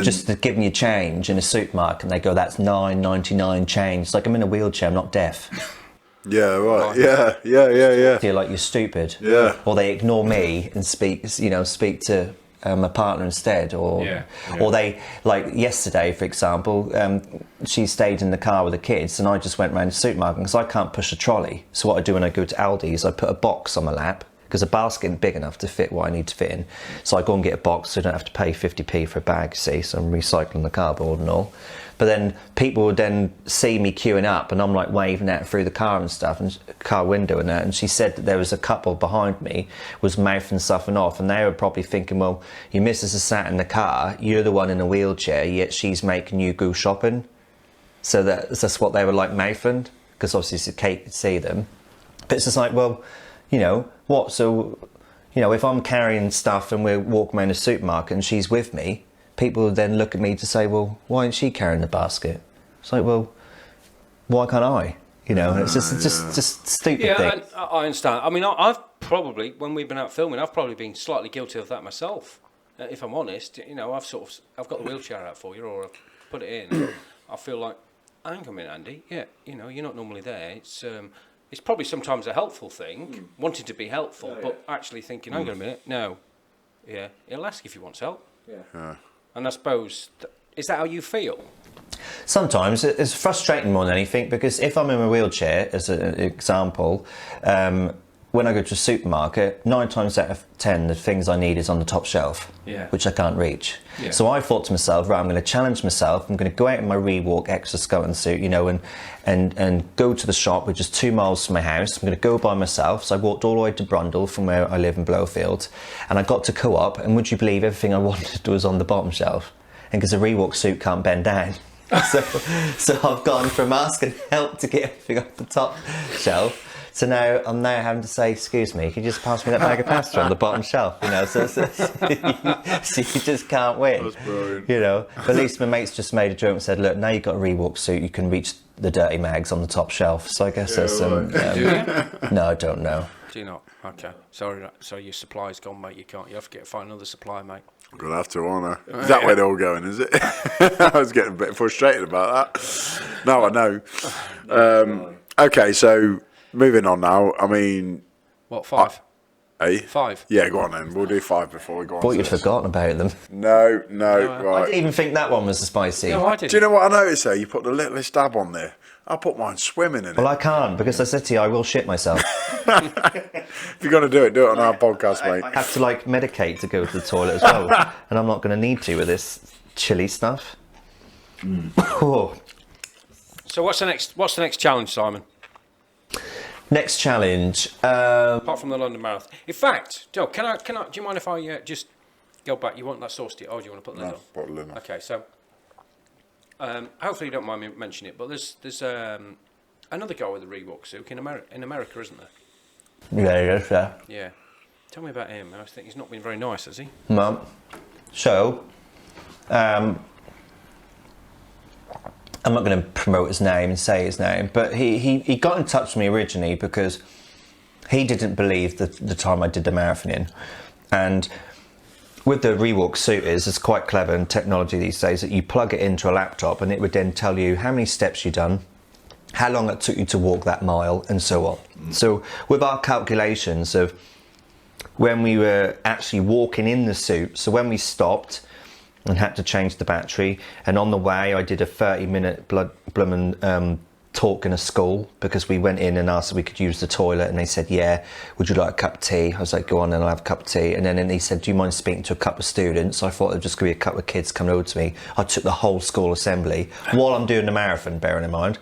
Just to give me a change in a supermarket and they go, that's $9.99 change. It's like, I'm in a wheelchair, I'm not deaf. Yeah, right. Yeah. You're like, you're stupid. Yeah. Or they ignore me and speak to my partner instead, or they, like yesterday, for example, she stayed in the car with the kids, and I just went around the supermarket because I can't push a trolley. So what I do when I go to Aldi is I put a box on my lap, because a basket isn't big enough to fit what I need to fit in. So I go and get a box, so I don't have to pay 50p for a bag, see, so I'm recycling the cardboard and all. But then people would then see me queuing up, and I'm like waving out through the car and stuff, and car window and that. And she said that there was a couple behind me was mouthing something off, and they were probably thinking, well, your missus is sat in the car, you're the one in a wheelchair, yet she's making you go shopping. So that's what they were like mouthing, because obviously Kate could see them. But it's just like, well, you know what? So, you know, if I'm carrying stuff and we're walking around the supermarket and she's with me, people would then look at me to say, well, why isn't she carrying the basket? It's like, well, why can't I? You know, and it's just stupid thing. I understand. I mean, I've probably, when we've been out filming, I've probably been slightly guilty of that myself. If I'm honest, you know, I've got the wheelchair out for you, or I've put it in. I feel like, hang on a minute, Andy. Yeah, you know, you're not normally there. It's probably sometimes a helpful thing, wanting to be helpful, but actually thinking, hang on a minute, no. Yeah, he'll ask if he wants help. Yeah. And I suppose, is that how you feel? Sometimes it's frustrating more than anything, because if I'm in a wheelchair, as an example, when I go to a supermarket, 9 times out of 10, the things I need is on the top shelf, which I can't reach. Yeah. So I thought to myself, right, I'm going to challenge myself. I'm going to go out in my Rewalk exoskeleton suit, you know, and go to the shop, which is 2 miles from my house. I'm going to go by myself. So I walked all the way to Brundle from where I live in Blowfield, and I got to Co-op, and would you believe everything I wanted was on the bottom shelf? And because a Rewalk suit can't bend down. So I've gone from asking help to get everything off the top shelf. So now I'm having to say, excuse me, can you just pass me that bag of pasta on the bottom shelf? You know, so you just can't win. That's brilliant. You know, but at least my mates just made a joke and said, look, now you've got a Rewalk suit, you can reach the dirty mags on the top shelf. So I guess there's some... Do you? No, I don't know. Do you not? Okay. Sorry, so your supply's gone, mate. You can't. You have to find another supply, mate. I'm going to have to, aren't I? Is that where they're all going, is it? I was getting a bit frustrated about that. No, I know. Okay, so moving on now. I mean... What, 5? 8? 5? Yeah, go on then. We'll do 5 before we go on. Thought to you'd this. forgotten about them. No, I right. didn't even think that one was spicy. No, I didn't. Do you know what I noticed there? You put the littlest dab on there. I put mine swimming in it. Well, I can't, because I said to you, I will shit myself. If you're going to do it on our podcast, mate. I have to, like, medicate to go to the toilet as well. And I'm not going to need to with this chilli stuff. Oh. So what's the next challenge, Simon? Next challenge. Apart from the London Marathon. In fact, Joe, do you mind if I just go back? You want that sauce, do you? Oh, do you want to put that on? Put a lid on. Okay, so hopefully you don't mind me mentioning it, but there's another guy with a Rewalk suit in America, isn't there? Yeah. Yeah. Tell me about him. I think he's not been very nice, has he? Mum. So, I'm not going to promote his name and say his name, but he got in touch with me originally because he didn't believe the time I did the marathon in. And with the Rewalk suit it's quite clever in technology these days that you plug it into a laptop and it would then tell you how many steps you've done, how long it took you to walk that mile, and so on. So with our calculations of when we were actually walking in the suit, so when we stopped and had to change the battery, and on the way I did a 30-minute bloomin' talk in a school because we went in and asked if we could use the toilet, and they said, yeah, would you like a cup of tea? I was like, go on, then I'll have a cup of tea. And then he said, do you mind speaking to a couple of students? I thought it was just going to be a couple of kids coming over to me. I took the whole school assembly while I'm doing the marathon, bearing in mind.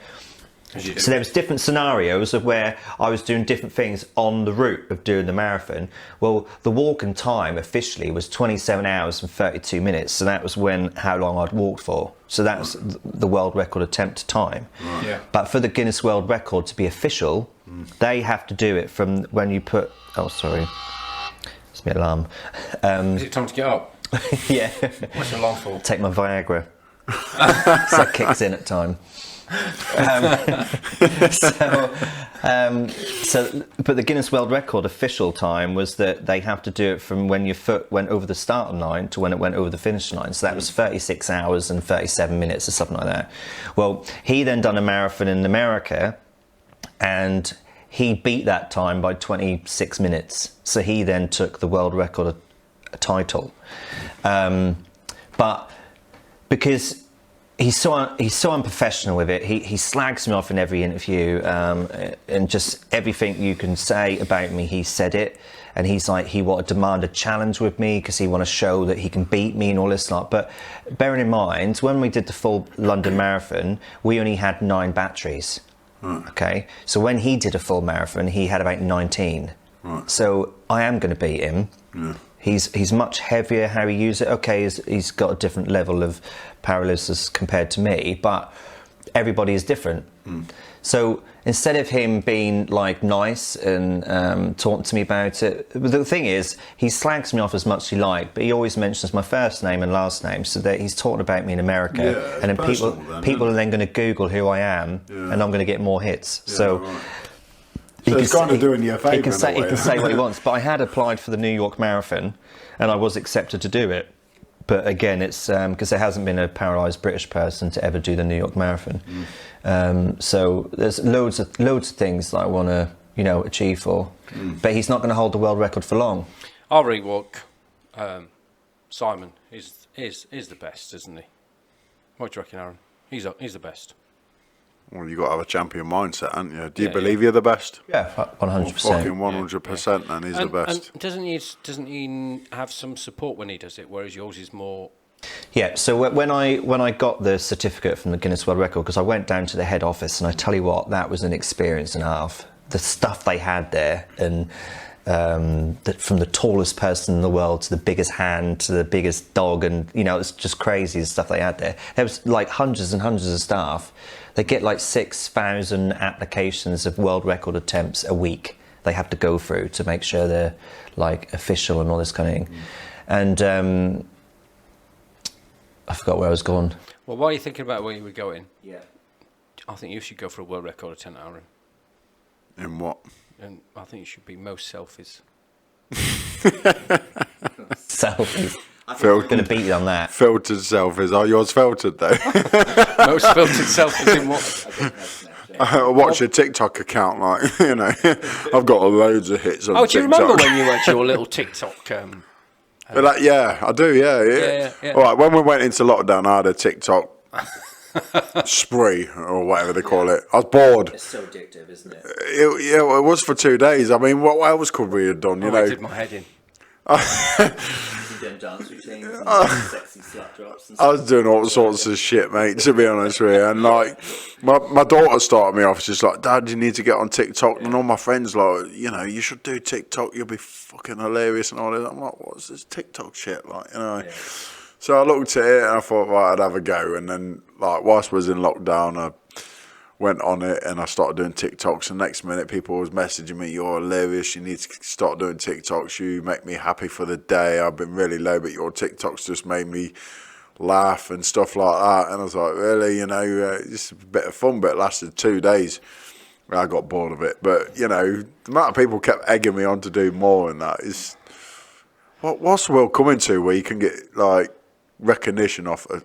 So there was different scenarios of where I was doing different things on the route of doing the marathon. Well, the walking time officially was 27 hours and 32 minutes. So that was how long I'd walked for. So that was the world record attempt time. Right. Yeah. But for the Guinness World Record to be official, they have to do it from when you put... Oh, sorry. It's my alarm. Is it time to get up? Yeah. What's your alarm for? Take my Viagra. So that kicks in at time. But the Guinness World Record official time was that they have to do it from when your foot went over the starting line to when it went over the finish line. So that was 36 hours and 37 minutes or something like that. Well, he then done a marathon in America and he beat that time by 26 minutes. So he then took the world record title. But because he's so unprofessional with it. He slags me off in every interview, and just everything you can say about me, he said it. And he's like, he wanted to demand a challenge with me because he want to show that he can beat me and all this lot. But bearing in mind, when we did the full London Marathon, we only had 9 batteries. Okay, so when he did a full marathon, he had about 19. So I am going to beat him. He's much heavier how he uses it. Okay, he's got a different level of paralysis compared to me, but everybody is different. So instead of him being like nice and talking to me about it, the thing is, he slags me off as much as he like, but he always mentions my first name and last name, so that he's talking about me in America, and then people are then going to Google who I am, and I'm going to get more hits. So It's kind of doing you a favour. He can say what he wants, but I had applied for the New York Marathon, and I was accepted to do it. But again, it's because there hasn't been a paralysed British person to ever do the New York Marathon. So there's loads of things that I want to achieve for. But he's not going to hold the world record for long. Our Rewalk, Simon is the best, isn't he? What do you reckon, Aaron? He's the best. Well, you got to have a champion mindset, haven't you? Do you Yeah, believe you're the best? Yeah, 100%. Fucking 100%. Then he's the best. And doesn't he have some support when he does it, whereas yours is more? Yeah, so when I got the certificate from the Guinness World Record, because I went down to the head office, and I tell you what, that was an experience and a half. The stuff they had there, and from the tallest person in the world to the biggest hand to the biggest dog, and it's just crazy the stuff they had there. There was like hundreds and hundreds of staff. They get like 6,000 applications of world record attempts a week. They have to go through to make sure they're like official and all this kind of thing. And I forgot where I was going. Well, while you're thinking about where you were going, Yeah. I think you should go for a world record attempt, Aaron. In what? And I think you should be most selfies. Selfies. I'm Filtered. going to beat you on that. Filtered selfies. Are yours filtered though? Most filtered selfies in what? I watch your TikTok account, like I've got loads of hits on TikTok. Oh, do you remember when you had your little TikTok? But yeah, I do. Yeah. All right, when we went into lockdown, I had a TikTok spree or whatever they call it. I was bored. It's so addictive, isn't it? It was for 2 days. I mean, what else could we have done? I did my head in. Dance routines, sexy slut drops. I was doing all sorts of shit, mate, to be honest with you. And like, my daughter started me off. She's like, Dad, you need to get on TikTok. And all my friends like, you should do TikTok. You'll be fucking hilarious and all that. I'm like, what's this TikTok shit? Like, Yeah. So I looked at it and I thought, right, I'd have a go. And then, like, whilst I was in lockdown, I went on it and I started doing TikToks. And next minute, people was messaging me, you're hilarious. You need to start doing TikToks. You make me happy for the day. I've been really low, but your TikToks just made me laugh and stuff like that. And I was like, really, just a bit of fun, but it lasted 2 days. I got bored of it. But, the amount of people kept egging me on to do more, and that is, what's the world coming to where you can get, like, recognition off a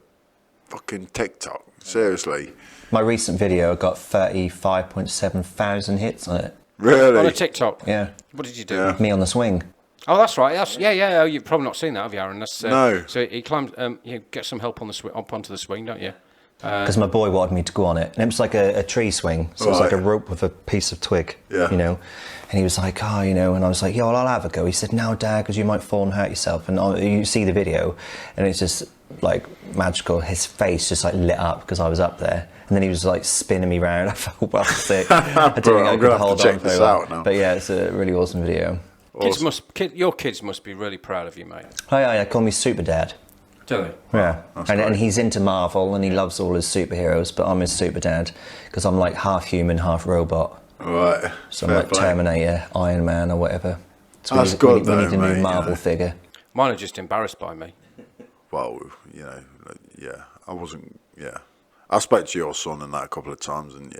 fucking TikTok? Seriously. My recent video got 35.7 thousand hits on it. Really? On a TikTok? Yeah. What did you do? Yeah. Me on the swing. Oh, that's right. Yeah. Oh, you've probably not seen that, have you, Aaron? That's, No. So he climbs. You get some help on the up onto the swing, don't you? Because my boy wanted me to go on it. And it was like a tree swing. So it was like a Right. rope with a piece of twig, Yeah. And he was like, and I was like, yeah, well, I'll have a go. He said, no, Dad, because you might fall and hurt yourself. And you see the video, and it's just like magical. His face just like lit up because I was up there. And then he was like spinning me round. I felt well sick. I didn't think I I'm could gonna have hold to on check very this well. out now. But yeah, it's a really awesome video. Your kids must be really proud of you, mate. Oh yeah, they call me Super Dad. Do they? Yeah, and he's into Marvel and he loves all his superheroes, but I'm his super dad because I'm like half human, half robot. Right. So I'm Fair like play. Terminator, Iron Man, or whatever. So That's we good need a though, new mate, Marvel figure. Mine are just embarrassed by me. Well, yeah, I wasn't, yeah. I spoke to your son and that a couple of times, and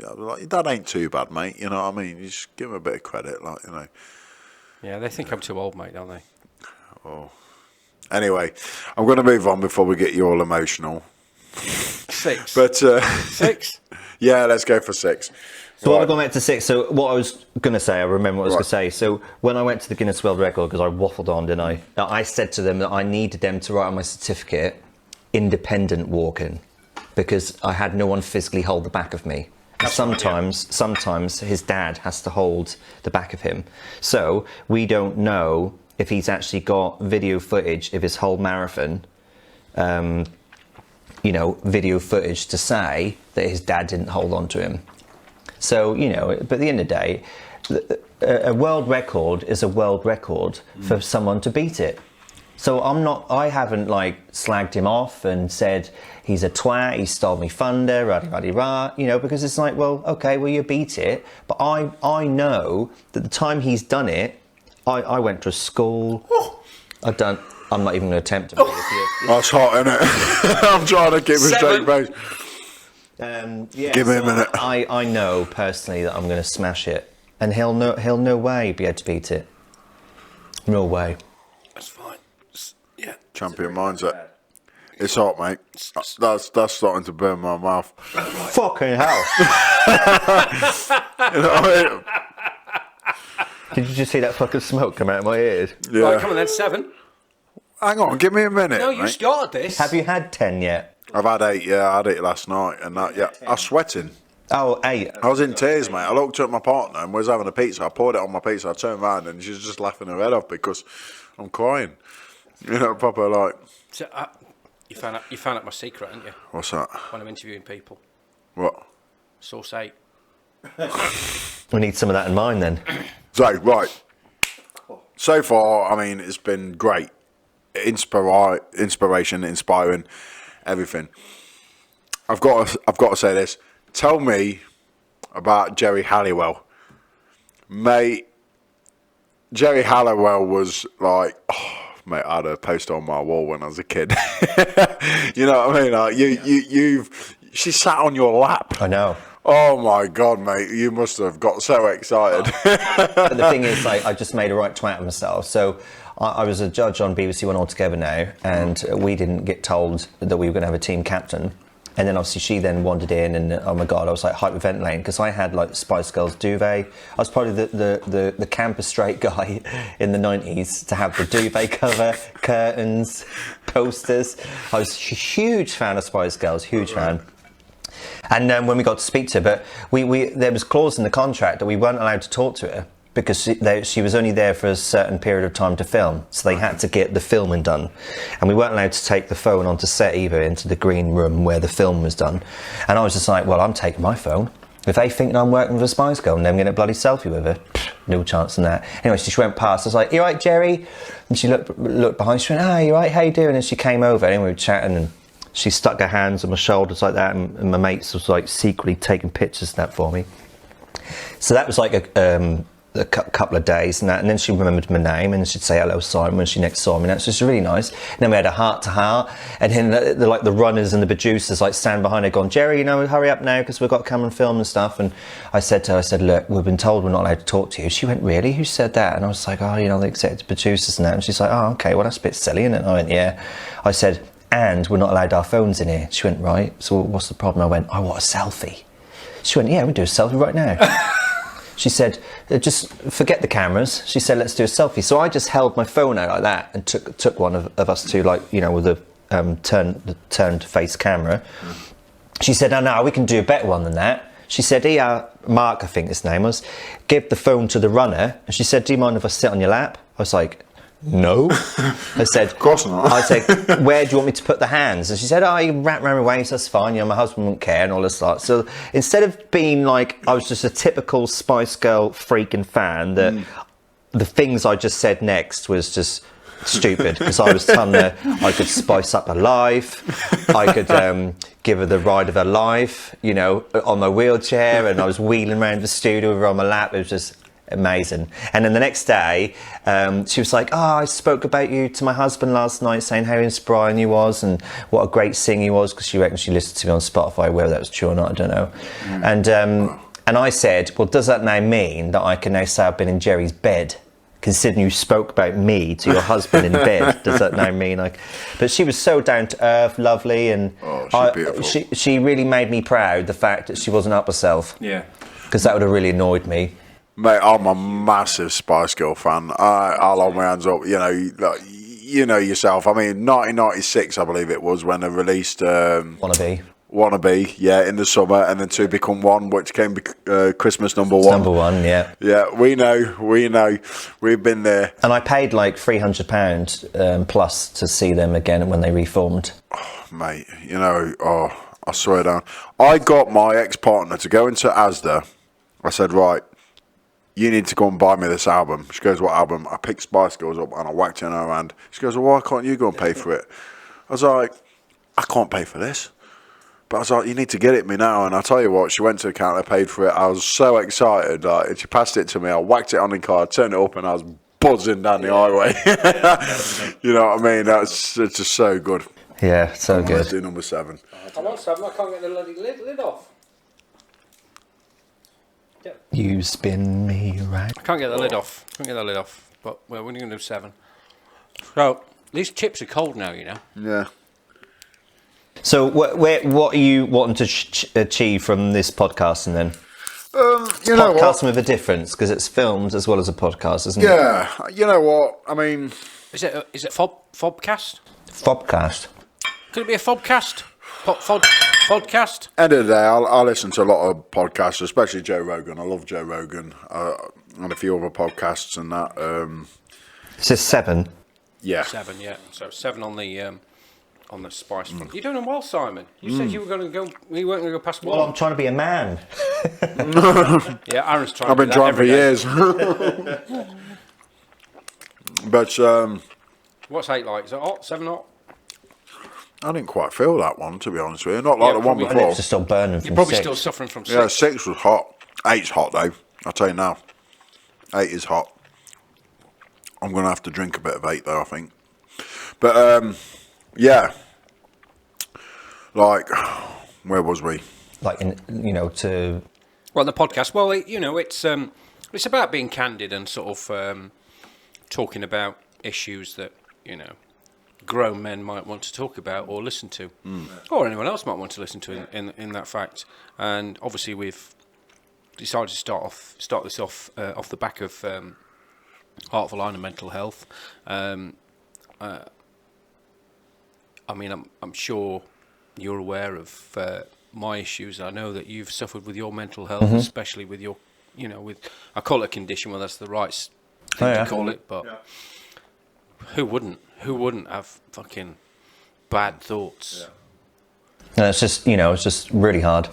I was like, that ain't too bad, mate. You know what I mean? You just give him a bit of credit, like, Yeah, they think I'm too old, mate, don't they? Oh. Anyway, I'm going to move on before we get you all emotional. 6. But 6? yeah, let's go for 6. So what I got back to 6. So what I was going to say, I remember what I was going to say. So when I went to the Guinness World Record, because I waffled on, didn't I? I said to them that I needed them to write on my certificate, independent walking, because I had no one physically hold the back of me. Sometimes his dad has to hold the back of him. So we don't know if he's actually got video footage of his whole marathon, video footage to say that his dad didn't hold on to him. So, but at the end of the day, a world record is a world record for someone to beat it. So I haven't like slagged him off and said he's a twat, he stole me thunder, rah-de-rah-de-rah, because it's like, well, okay, well, you beat it. But I know that the time he's done it, I went to school. I'm not even going to attempt to. That's hot, isn't it? I'm trying to keep a straight face. Give me a minute. I know personally that I'm going to smash it, and he'll no way be able to beat it. No way. That's fine. Yeah. Champion mindset. It's hot, mate. That's starting to burn my mouth. Fucking hell! You know what I mean? Did you just see that fucking smoke come out of my ears? Yeah. Right, come on then, 7. Hang on, give me a minute. No, you mate. started this. Have you had 10 yet? I've had 8. Yeah, I had it last night, and that. Yeah, I'm sweating. Oh, 8. I was in tears, mate. I looked at my partner and we was having a pizza. I poured it on my pizza. I turned around and she was just laughing her head off because I'm crying. You know, proper like. So, you found out my secret, haven't you? What's that? When I'm interviewing people. What? Source 8. We need some of that in mind then. So, right. So far, I mean, it's been great. Inspiration, inspiring, everything. I've got to say this. Tell me about Jerry Halliwell. Mate, Jerry Halliwell was like, mate, I had a poster on my wall when I was a kid. You know what I mean? Like she sat on your lap. I know. Oh my God, mate! You must have got so excited. But the thing is, like, I just made a right twat of myself. So I was a judge on BBC One Altogether Now, and we didn't get told that we were going to have a team captain. And then obviously she then wandered in, and oh my God, I was like hyperventilating because I had like Spice Girls duvet. I was probably the campus straight guy in the 90s to have the duvet cover, curtains, posters. I was a huge fan of Spice Girls, huge fan. And when we got to speak to her, but there was a clause in the contract that we weren't allowed to talk to her because she was only there for a certain period of time to film, so they had to get the filming done, and we weren't allowed to take the phone onto set either, into the green room where the film was done. And I was just like, well, I'm taking my phone. If they think I'm working with a Spice Girl and then getting a bloody selfie with her, no chance in that. Anyway, she went past. I was like, "You right, Jerry?" And she looked behind. She went, "Ah, you right? How you doing?" And she came over, and we were chatting, and she stuck her hands on my shoulders like that, and my mates was like secretly taking pictures of that for me. So that was like a couple of days and that, and then she remembered my name and she'd say hello Simon when she next saw me. That's just really nice. And then we had a heart to heart, and then the runners and the producers like stand behind her going, "Jerry, you know, hurry up now because we've got camera and film and stuff." And I said to her, "Look, we've been told we're not allowed to talk to you." She went, "Really? Who said that?" And I was like, "Oh, you know, the executive producers and that." And she's like, "Oh, okay, well that's a bit silly, isn't it?" I went, "Yeah." I said, "And we're not allowed our phones in here." She went, "Right, so what's the problem?" I went, "I want a selfie." She went, "Yeah, we'll do a selfie right now." She said, "Just forget the cameras." She said, "Let's do a selfie." So I just held my phone out like that and took one of us two, like, you know, with the turned face camera. She said, no, we can do a better one than that. She said, Mark, I think his name was, give the phone to the runner. And she said, "Do you mind if I sit on your lap?" I was like, "No." I said, "Of course not." I said, "Where do you want me to put the hands?" And she said, "Oh, you can wrap around my waist, that's fine. You know, my husband won't care," and all this lot. So instead of being like, I was just a typical Spice Girl freaking fan, that the things I just said next was just stupid, because I was telling her I could spice up her life, I could give her the ride of her life, you know, on my wheelchair, and I was wheeling around the studio with her on my lap. It was just amazing. And then the next day she was like, "Oh, I spoke about you to my husband last night, saying how inspiring you was and what a great singer you was," because she reckoned she listened to me on Spotify. Whether that was true or not, I don't know. And I said, "Well, does that now mean that I can now say I've been in Jerry's bed, considering you spoke about me to your husband in bed? Does that now mean like..." But she was so down to earth, lovely, and beautiful. She really made me proud, the fact that she wasn't up herself. Yeah. Because that would have really annoyed me. Mate, I'm a massive Spice Girl fan. I'll hold my hands up. You know, like, you know yourself. I mean, 1996, I believe it was, when they released Wannabe, yeah, in the summer, and then Two Become One, which came Christmas number one. Number one, yeah. Yeah, we know. We've been there. And I paid like £300 plus to see them again when they reformed. Oh, mate, you know, I swear down. I got my ex-partner to go into Asda. I said, "Right, you need to go and buy me this album." She goes, "What album?" I picked Spice Girls up and I whacked it in her hand. She goes, "Well, why can't you go and pay for it?" I was like, "I can't pay for this." But I was like, "You need to get it me now." And I tell you what, she went to the counter, paid for it. I was so excited. Like, she passed it to me. I whacked it on the card, turned it up, and I was buzzing down the highway. You know what I mean? It's just so good. Yeah, so good. Let's do number 7. I want 7. I can't get the bloody lid off. You spin me right. I can't get the lid off. But we're only going to do 7. So these chips are cold now, you know. Yeah. So what are you wanting to achieve from this podcasting then? You know what? Podcasting with a difference, because it's filmed as well as a podcast, isn't it? Yeah. You know what? I mean... Is it fobcast? Fobcast. Could it be a fobcast? Fod? podcast? End of the day, I listen to a lot of podcasts, especially Joe Rogan. I love Joe Rogan and a few other podcasts and that. It says 7. Yeah. 7, yeah. So 7 on the spice front. You're doing well, Simon. You said you were going to go. You weren't going to go past 1. Well, I'm trying to be a man. Yeah, Aaron's trying. I've been to do that trying for every day. years. But What's 8 like? Is it hot? 7 hot? I didn't quite feel that one, to be honest with you. Not like Yeah, the one probably. My before. lips are still burning from You're probably 6. still suffering from 6. Yeah, 6 was hot. 8's hot though. I'll tell you now. 8 is hot. I'm gonna have to drink a bit of 8 though, I think. But yeah. Like, where was we? Like, to... Well, the podcast. Well, it's about being candid and sort of talking about issues that grown men might want to talk about or listen to, or anyone else might want to listen to in that fact. And obviously, we've decided to start this off the back of Heart of a Line and mental health. I mean, I'm sure you're aware of my issues. I know that you've suffered with your mental health, especially with your, I call it a condition. Well, that's the right thing to call it, but who wouldn't? Who wouldn't have fucking bad thoughts? No, it's just really hard.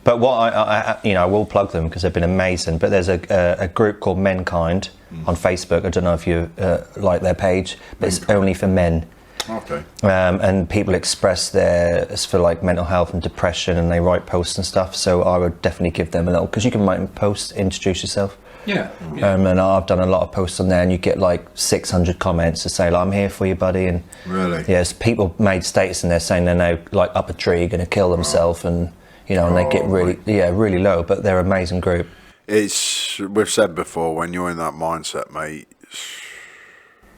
But what I will plug them because they've been amazing. But there's a group called Menkind on Facebook. I don't know if you like their page, but it's only for men. Okay. And people express it's for like mental health and depression, and they write posts and stuff. So I would definitely give them a little, because you can write a post, introduce yourself. Yeah. And I've done a lot of posts on there, and you get like 600 comments to say, like, I'm here for you, buddy. And Really? yes, people made status in there saying they're now like up a tree, going to kill themselves, and and they get really low. But they're an amazing group. We've said before, when you're in that mindset, mate.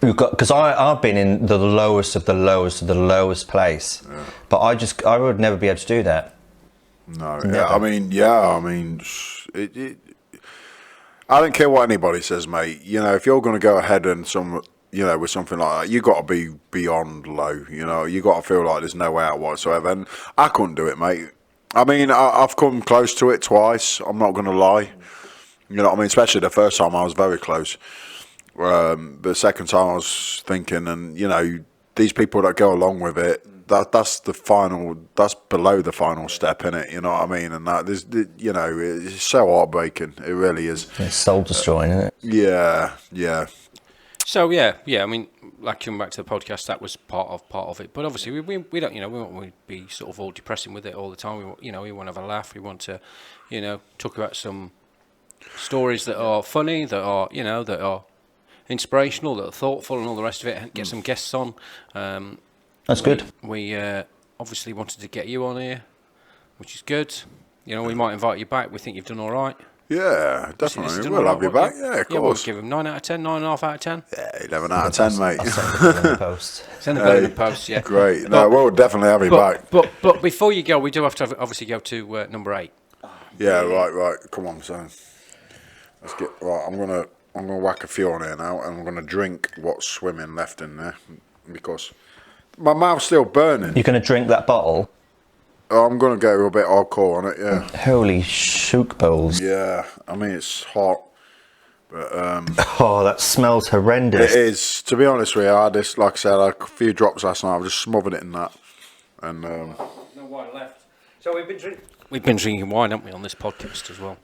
Because I've been in the lowest of the lowest of the lowest place, but I would never be able to do that. No, Never. I don't care what anybody says, mate. If you're going to go ahead and with something like that, you got to be beyond low. You got to feel like there's no way out whatsoever. And I couldn't do it, mate. I mean, I've come close to it twice. I'm not going to lie. You know what I mean? Especially the first time, I was very close. But the second time, I was thinking, and these people that go along with it, that's below the final step, innit? You know what I mean? And that it's so heartbreaking. It really is. It's soul destroying, isn't it? Yeah. So yeah. I mean, like coming back to the podcast, that was part of it. But obviously, we don't, we won't want to be sort of all depressing with it all the time. We want to have a laugh. We want to, talk about some stories that are funny, that are, that are inspirational, that are thoughtful, and all the rest of it. And get some guests on. That's good. We obviously wanted to get you on here, which is good. We might invite you back. We think you've done all right. Yeah, definitely. We'll have you back. Yeah, of We'll course. give him 9 out of 10, 9.5 out of 10. Yeah, 11 out of 10, mate. I'll send it in the post. Send the bill in the post, yeah. Great. No, we'll definitely have you back. But before you go, we do have to obviously go to number 8. Yeah, right. Come on, son. Let's get right. I'm gonna whack a few on here now, and I'm gonna drink what's swimming left in there because my mouth's still burning. You're going to drink that bottle? I'm gonna go a bit hardcore on it. Yeah. Holy shook balls. Yeah. I mean, it's hot, but Oh, that smells horrendous. it is. To be honest with you, I had this, like I said, I had a few drops last night. I've just smothered it in that, and No wine left. So we've been drinking wine, haven't we, on this podcast as well?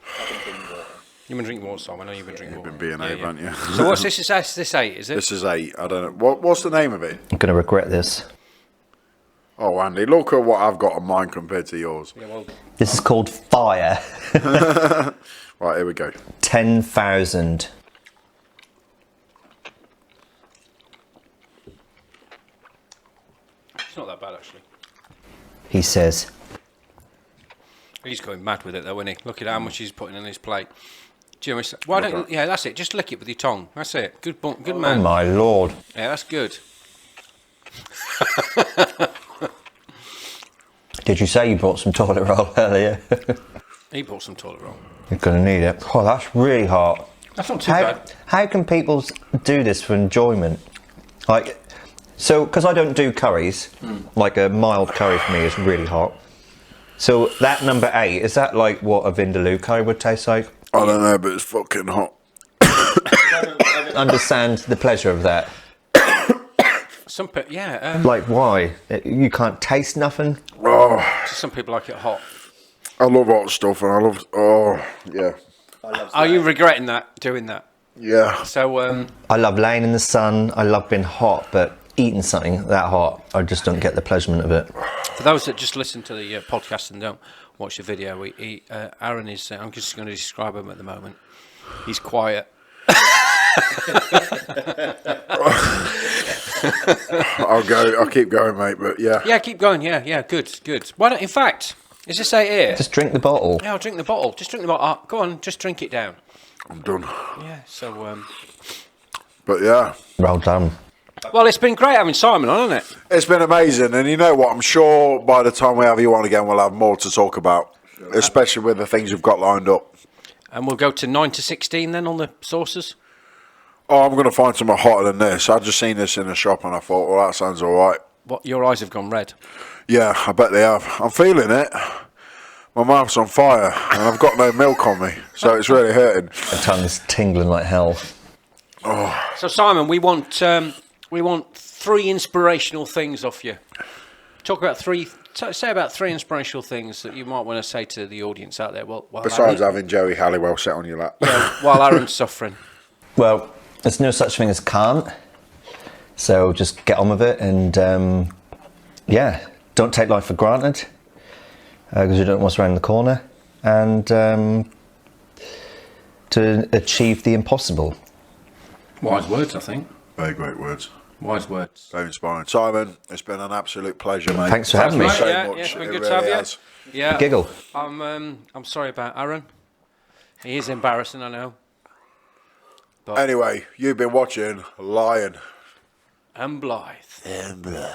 You've been drinking water, Simon. I know you've been drinking water. you've been being over, haven't you? So what's this? Is this 8? Is it? This is 8. I don't know. What's the name of it? I'm going to regret this. Oh, Andy, look at what I've got on mine compared to yours. Yeah, well, This is called Fire. Right, here we go. 10,000. it's not that bad actually. He says. He's going mad with it though, isn't he? Look at how much he's putting on his plate. Jimmy, why don't you? Yeah, that's it. Just lick it with your tongue. That's it. Good Oh man. my lord. Yeah, that's good. Did you say you brought some toilet roll earlier? He bought some toilet roll. You're going to need it. Oh, that's really hot. That's not too bad. How can people do this for enjoyment? So, because I don't do curries, like a mild curry for me is really hot. So that number 8, is that like what a Vindaloo would taste like? I don't know, but it's fucking hot. I don't understand the pleasure of that. Some people, yeah. Like, why? You can't taste nothing? Oh, Some people like it hot. I love hot stuff, and I love. Oh, yeah, Are you regretting doing that? yeah. So, I love laying in the sun. I love being hot, but eating something that hot, I just don't get the pleasurement of it. for those that just listen to the podcast and don't watch the video, Aaron is. I'm just going to describe him at the moment. He's quiet. I'll keep going, mate. But yeah, Yeah, keep going. Yeah, good. Why don't? In fact, is this out here? Just drink the bottle. Yeah, I'll drink the bottle. Just drink the bottle. Go on, just drink it down. I'm done. Yeah. So, But yeah, Well done. well, it's been great having Simon on, hasn't it? it's been amazing, and you know what? I'm sure by the time we have you on again, we'll have more to talk about, especially with the things you've got lined up. And we'll go to 9 to 16 then on the sauces. Oh, I'm going to find something hotter than this. I just seen this in the shop, and I thought, well, that sounds all right. What? Your eyes have gone red. Yeah, I bet they have. I'm feeling it. My mouth's on fire, and I've got no milk on me, so it's really hurting. My tongue's tingling like hell. So Simon, we want 3 inspirational things off you. Talk about 3. Say about 3 inspirational things that you might want to say to the audience out there. Well, Besides having Joey Halliwell sit on your lap. while Aaron's suffering. Well, there's no such thing as can't. So just get on with it and, don't take life for granted because you don't know what's around the corner. And to achieve the impossible. Wise words, I think. Very great words. Wise words. Very inspiring. Simon, it's been an absolute pleasure, mate. Thanks for having me. So Yeah, much. it's been It good really to have you. has. Yeah. Giggle. I'm sorry about Aaron. He is embarrassing, I know. Anyway, you've been watching Lion And Blithe. and Blithe.